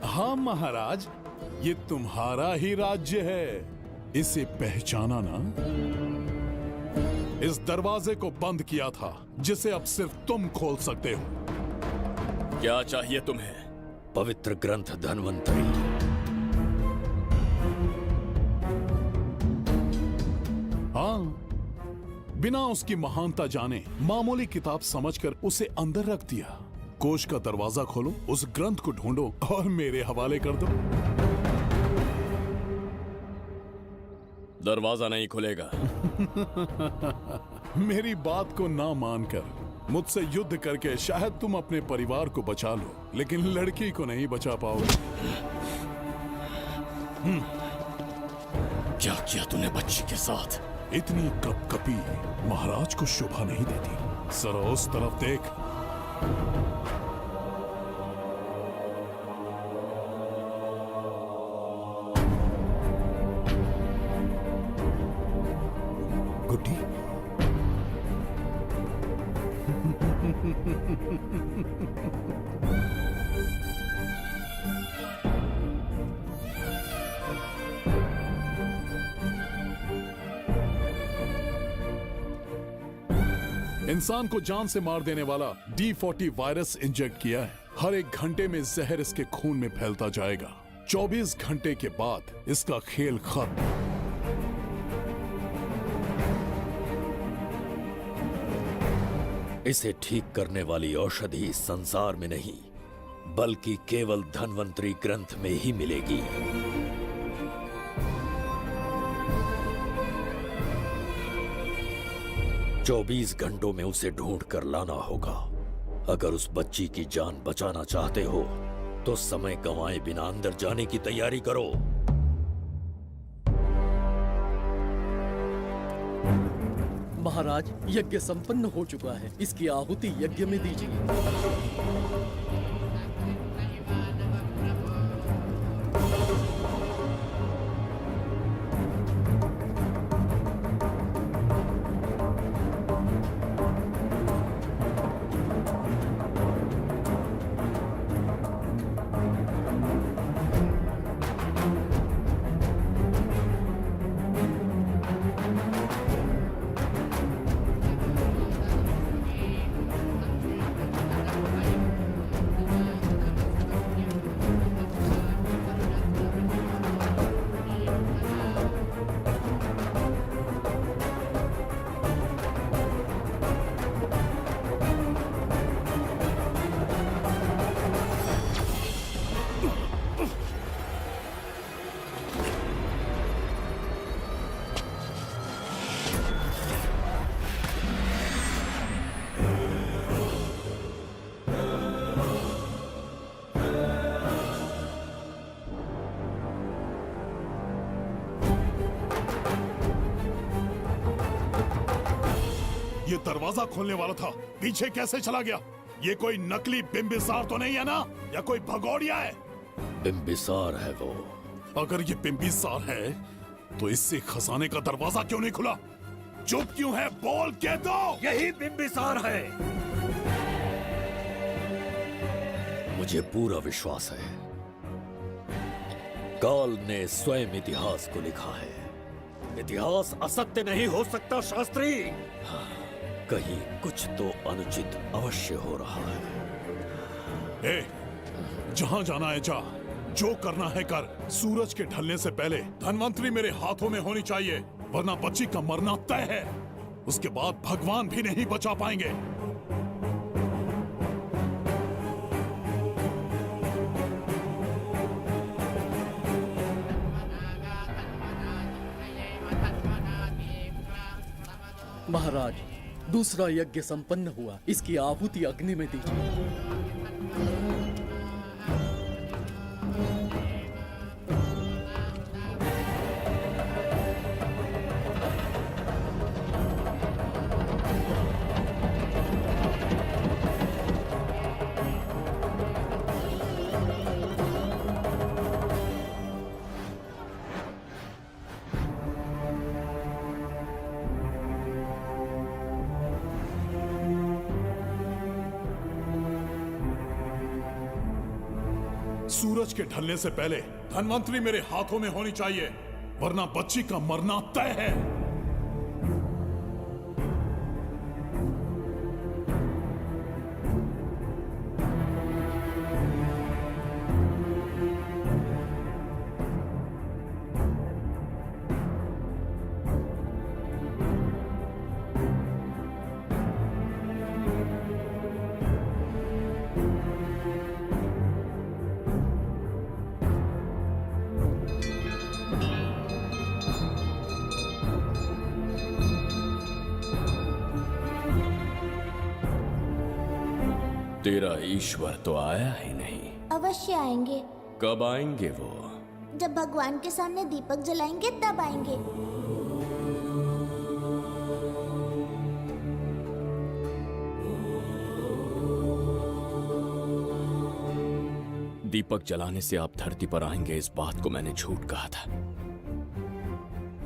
हाँ महाराज, ये तुम्हारा ही राज्य है। इसे पहचाना ना? इस दरवाजे को बंद किया था जिसे अब सिर्फ तुम खोल सकते हो। क्या चाहिए तुम्हें? पवित्र ग्रंथ धन्वंतरी। हाँ, बिना उसकी महानता जाने मामूली किताब समझकर उसे अंदर रख दिया। कोष का दरवाजा खोलो, उस ग्रंथ को ढूंढो और मेरे हवाले कर दो। दरवाजा नहीं खुलेगा। मेरी बात को ना मानकर मुझसे युद्ध करके शायद तुम अपने परिवार को बचा लो, लेकिन लड़की को नहीं बचा पाओगे। क्या किया तूने बच्ची के साथ? इतनी कपकपी महाराज को शोभा नहीं देती। जरा उस तरफ देख। गुड्डी, इंसान को जान से मार देने वाला D40 वायरस इंजेक्ट किया है। हर 1 घंटे में जहर इसके खून में फैलता जाएगा। 24 घंटे के बाद इसका खेल खत्म। इसे ठीक करने वाली औषधि संसार में नहीं बल्कि केवल धन्वंतरी ग्रंथ में ही मिलेगी। चौबीस घंटों में उसे ढूंढ कर लाना होगा। अगर उस बच्ची की जान बचाना चाहते हो तो समय गंवाए बिना अंदर जाने की तैयारी करो। महाराज, यज्ञ संपन्न हो चुका है, इसकी आहुति यज्ञ में दीजिए। ये दरवाजा खोलने वाला था, पीछे कैसे चला गया? ये कोई नकली बिंबिसार तो नहीं है ना, या कोई भगोड़िया है? बिंबिसार है वो। अगर ये बिंबिसार है तो इससे खजाने का दरवाजा क्यों नहीं खुला? चुप क्यों है? बोल के दो। यही बिंबिसार है। मुझे पूरा विश्वास है काल ने स्वयं इतिहास को लिखा है। इतिहास असत्य नहीं हो सकता शास्त्री। कहीं कुछ तो अनुचित अवश्य हो रहा है। जहां जाना है जा, जो करना है कर। सूरज के ढलने से पहले धन्वंतरी मेरे हाथों में होनी चाहिए, वरना बच्ची का मरना तय है। उसके बाद भगवान भी नहीं बचा पाएंगे। महाराज, दूसरा यज्ञ संपन्न हुआ, इसकी आहुति अग्नि में दीजिए। सूरज के ढलने से पहले धन्वंतरी मेरे हाथों में होनी चाहिए, वरना बच्ची का मरना तय है। तेरा ईश्वर तो आया ही नहीं। अवश्य आएंगे। कब आएंगे वो? जब भगवान के सामने दीपक जलाएंगे तब आएंगे। दीपक जलाने से आप धरती पर आएंगे, इस बात को मैंने झूठ कहा था,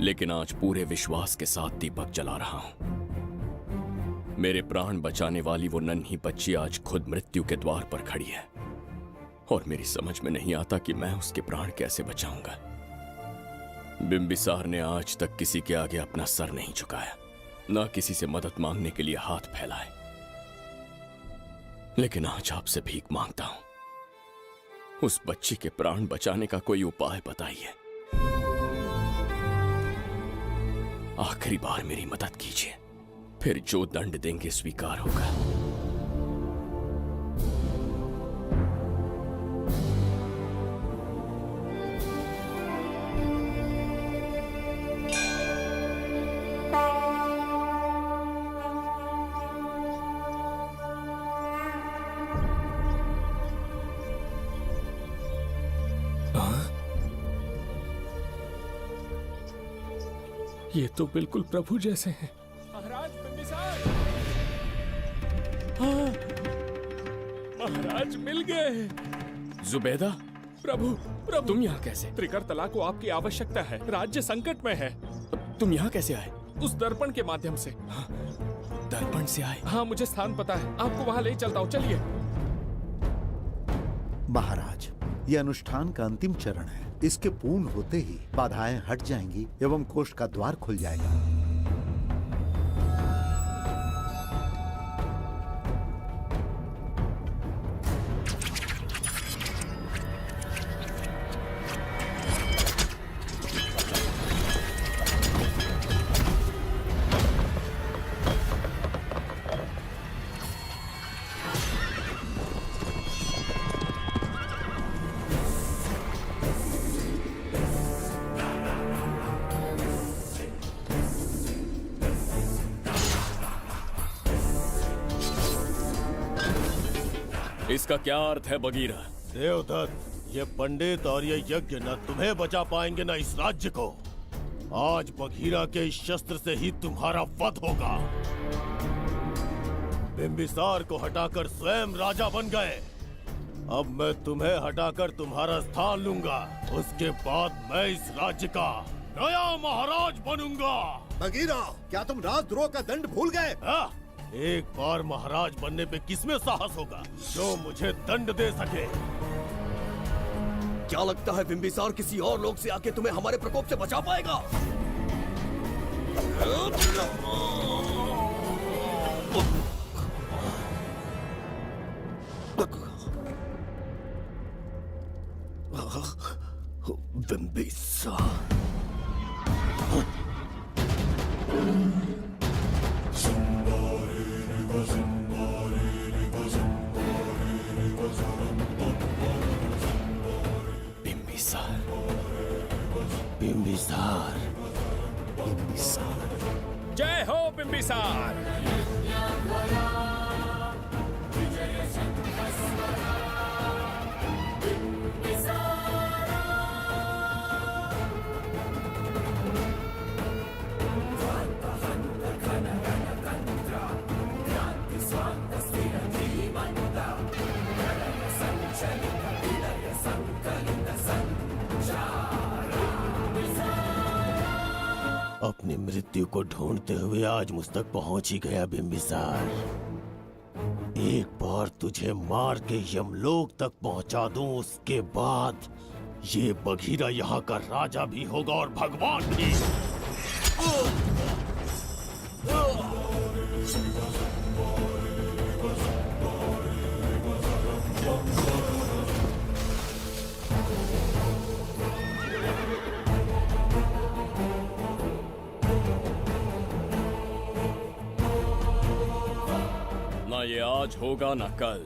लेकिन आज पूरे विश्वास के साथ दीपक जला रहा हूं। मेरे प्राण बचाने वाली वो नन्ही बच्ची आज खुद मृत्यु के द्वार पर खड़ी है, और मेरी समझ में नहीं आता कि मैं उसके प्राण कैसे बचाऊंगा। बिंबिसार ने आज तक किसी के आगे अपना सर नहीं झुकाया, ना किसी से मदद मांगने के लिए हाथ फैलाए, लेकिन आज आपसे भीख मांगता हूं। उस बच्ची के प्राण बचाने का कोई उपाय बताइए। आखिरी बार मेरी मदद कीजिए, फिर जो दंड देंगे स्वीकार होगा। ये तो बिल्कुल प्रभु जैसे हैं। महाराज बिंबिसार! हाँ, महाराज मिल गए। जुबैदा, प्रभु, प्रभु तुम यहाँ कैसे? त्रिकर्तला को आपकी आवश्यकता है। राज्य संकट में है। तुम यहाँ कैसे आए? उस दर्पण के माध्यम से। दर्पण से आए? हाँ, मुझे स्थान पता है। आपको वहाँ ले चलता हूँ, चलिए। महाराज, ये अनुष्ठान का अंतिम चरण है। इसके पूर्ण होते ही बाधाएं हट जाएंगी एवं कोष का द्वार खुल जाएगा। इसका क्या अर्थ है बगीरा? देवदत्त, ये पंडित और ये यज्ञ न तुम्हें बचा पाएंगे न इस राज्य को। आज बघीरा के इस शस्त्र से ही तुम्हारा वध होगा। बिंबिसार को हटाकर स्वयं राजा बन गए। अब मैं तुम्हें हटाकर तुम्हारा स्थान लूंगा। उसके बाद मैं इस राज्य का नया महाराज बनूंगा। बघीरा, क्या तुम राजद्रोह का दंड भूल गए? एक बार महाराज बनने पे किसमें साहस होगा जो मुझे दंड दे सके? क्या लगता है बिंबिसार किसी और लोग से आके तुम्हें हमारे प्रकोप से बचा पाएगा? बिंबिसार बिंबिसार, जय हो बिंबिसार। अपनी मृत्यु को ढूंढते हुए आज मुझ तक पहुंच ही गया बिंबिसार। एक बार तुझे मार के यमलोक तक पहुंचा दूं, उसके बाद ये बघीरा यहाँ का राजा भी होगा और भगवान भी। ना ये आज होगा ना कल।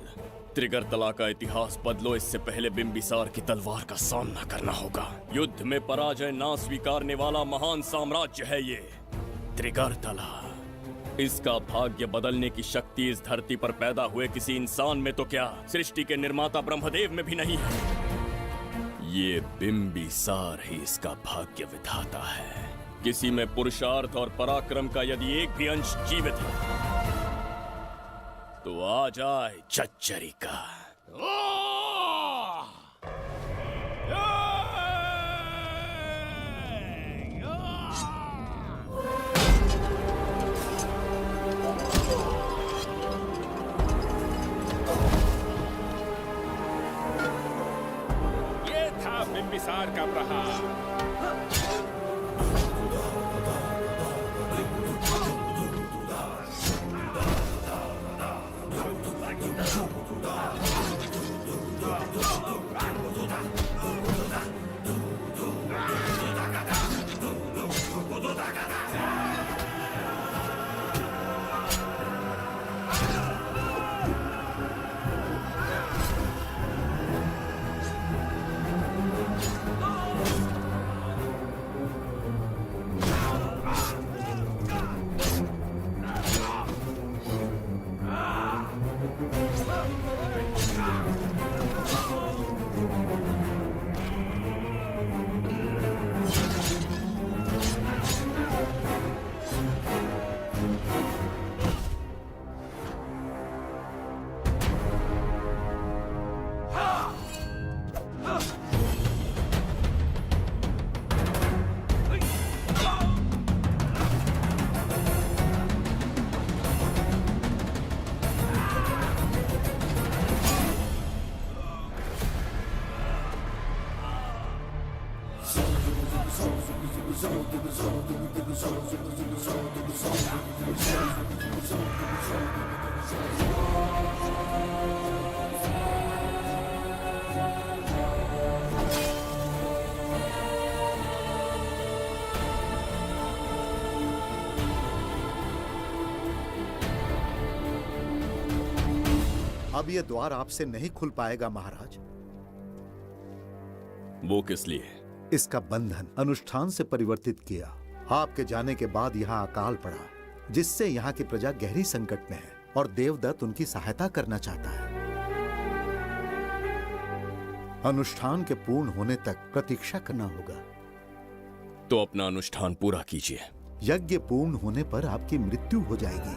त्रिगर्तला का इतिहास बदलो, इससे पहले बिंबिसार की तलवार का सामना करना होगा। युद्ध में पराजय ना स्वीकारने वाला महान साम्राज्य है ये त्रिगर्तला। इसका भाग्य बदलने की शक्ति इस धरती पर पैदा हुए किसी इंसान में तो क्या, सृष्टि के निर्माता ब्रह्मदेव में भी नहीं है। ये बिंबिसार ही इसका भाग्य विधाता है। किसी में पुरुषार्थ और पराक्रम का यदि एक भी अंश जीवित है तो आ जाए चच्चरी का। ये था बिंबिसार का प्रहार। अब ये द्वार आपसे नहीं खुल पाएगा महाराज। वो किस लिए? इसका बंधन अनुष्ठान से परिवर्तित किया। आपके जाने के बाद यहाँ अकाल पड़ा, जिससे यहाँ की प्रजा गहरी संकट में है और देवदत्त उनकी सहायता करना चाहता है। अनुष्ठान के पूर्ण होने तक प्रतीक्षा करना होगा। तो अपना अनुष्ठान पूरा कीजिए। यज्ञ पूर्ण होने पर आपकी मृत्यु हो जाएगी।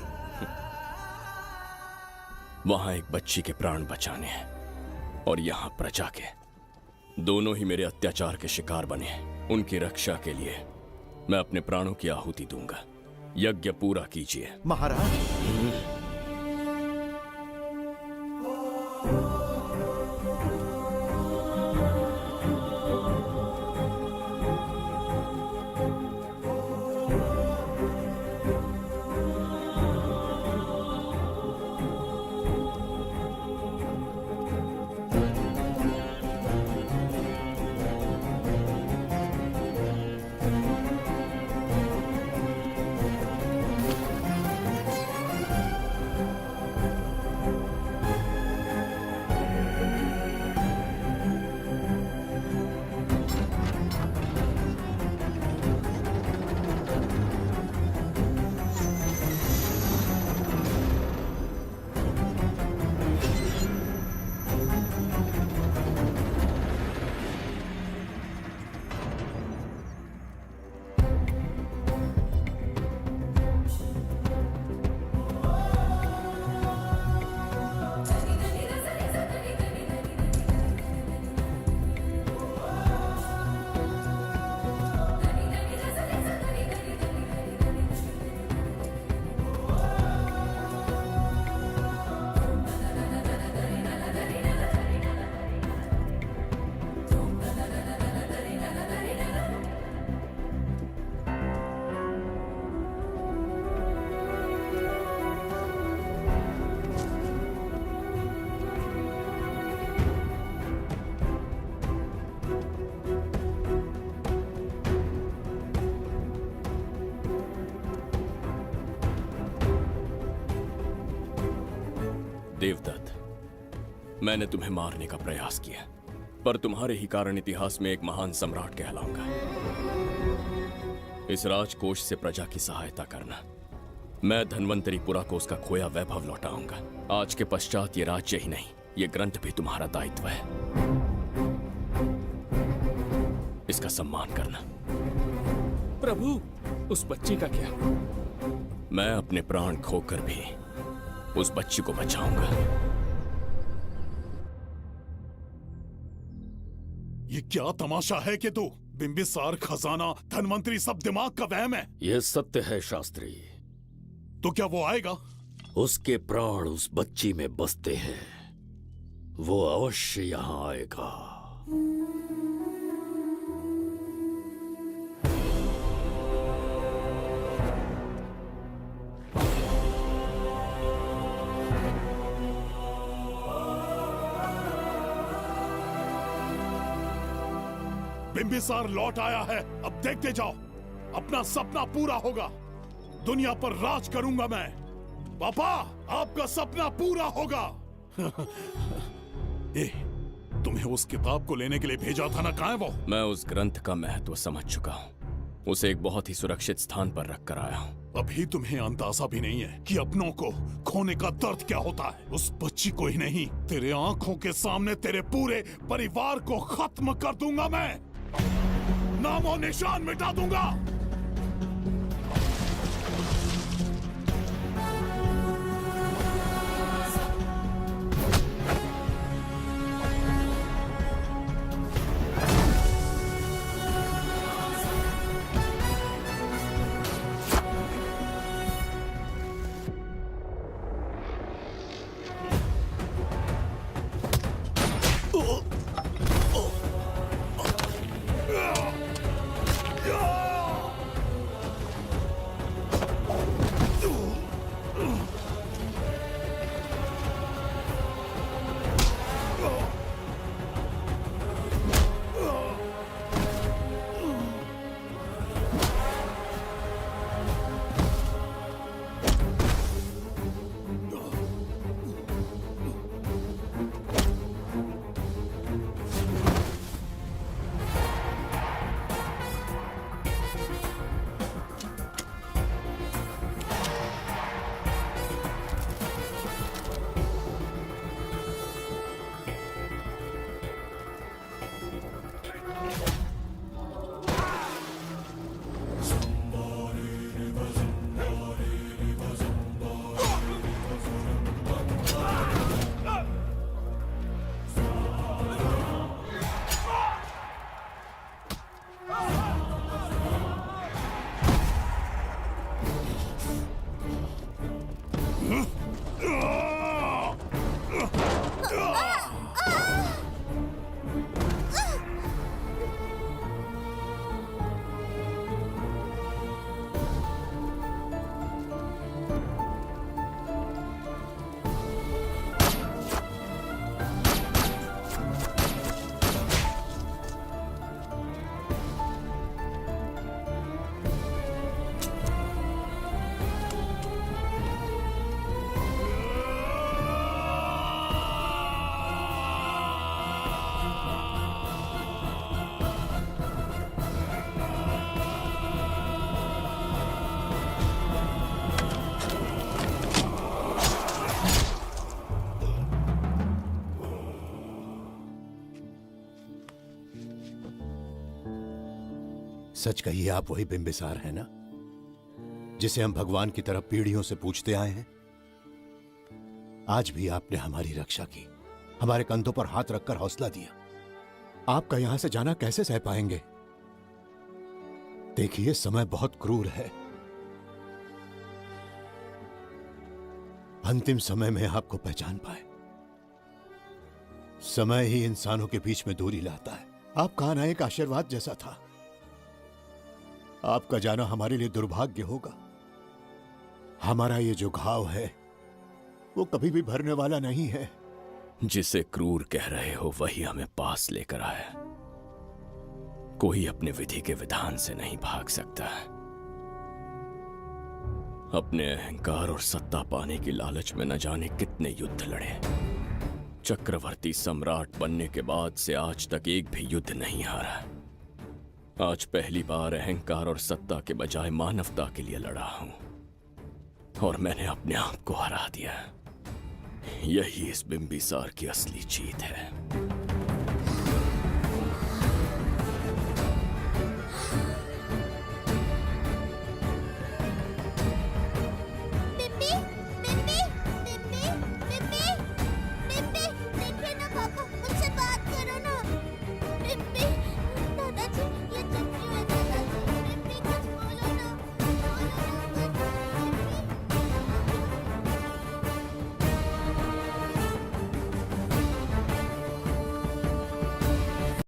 वहां एक बच्ची के प्राण बचाने हैं और यहाँ प्रजा के। दोनों ही मेरे अत्याचार के शिकार बने हैं। उनकी रक्षा के लिए मैं अपने प्राणों की आहुति दूंगा। यज्ञ पूरा कीजिए। महाराज, देवदत्त, मैंने तुम्हें मारने का प्रयास किया, पर तुम्हारे ही कारण इतिहास में एक महान सम्राट कहलाऊंगा। इस राजकोष से प्रजा की सहायता करना। मैं धन्वंतरीपुरा को उसका खोया वैभव लौटाऊंगा। आज के पश्चात ये राज्य ही नहीं, ये ग्रंथ भी तुम्हारा दायित्व है। इसका सम्मान करना। प्रभु, उस बच्ची का क्या? मैं अपने प्राण खोकर भी उस बच्ची को बचाऊंगा। ये क्या तमाशा है कि तू बिंबिसार, खजाना, धनवंतरी सब दिमाग का वहम है? यह सत्य है शास्त्री। तो क्या वो आएगा? उसके प्राण उस बच्ची में बसते हैं। वो अवश्य यहाँ आएगा। बिंबिसार लौट आया है। अब देखते जाओ, अपना सपना पूरा होगा। दुनिया पर राज करूंगा मैं। पापा, आपका सपना पूरा होगा। ए, तुम्हें उस किताब को लेने के लिए भेजा था ना, कहाँ है वो? मैं उस ग्रंथ का महत्व समझ चुका हूँ। उसे एक बहुत ही सुरक्षित स्थान पर रख कर आया हूँ। अभी तुम्हें अंदाजा भी नहीं है कि अपनों को खोने का दर्द क्या होता है। उस बच्ची को ही नहीं, तेरे आंखों के सामने तेरे पूरे परिवार को खत्म कर दूंगा मैं। नामो निशान मिटा दूंगा। सच कहिए, आप वही बिंबिसार है ना, जिसे हम भगवान की तरफ पीढ़ियों से पूछते आए हैं? आज भी आपने हमारी रक्षा की, हमारे कंधों पर हाथ रखकर हौसला दिया। आपका यहां से जाना कैसे सह पाएंगे? देखिए, समय बहुत क्रूर है। अंतिम समय में आपको पहचान पाए। समय ही इंसानों के बीच में दूरी लाता है। आपका आना एक आशीर्वाद जैसा था। आपका जाना हमारे लिए दुर्भाग्य होगा। हमारा ये जो घाव है वो कभी भी भरने वाला नहीं है। जिसे क्रूर कह रहे हो वही हमें पास लेकर आया। कोई अपने विधि के विधान से नहीं भाग सकता। अपने अहंकार और सत्ता पाने की लालच में न जाने कितने युद्ध लड़े। चक्रवर्ती सम्राट बनने के बाद से आज तक एक भी युद्ध नहीं हारा। आज पहली बार अहंकार और सत्ता के बजाय मानवता के लिए लड़ा हूं, और मैंने अपने आप को हरा दिया। यही इस बिंबिसार की असली जीत है।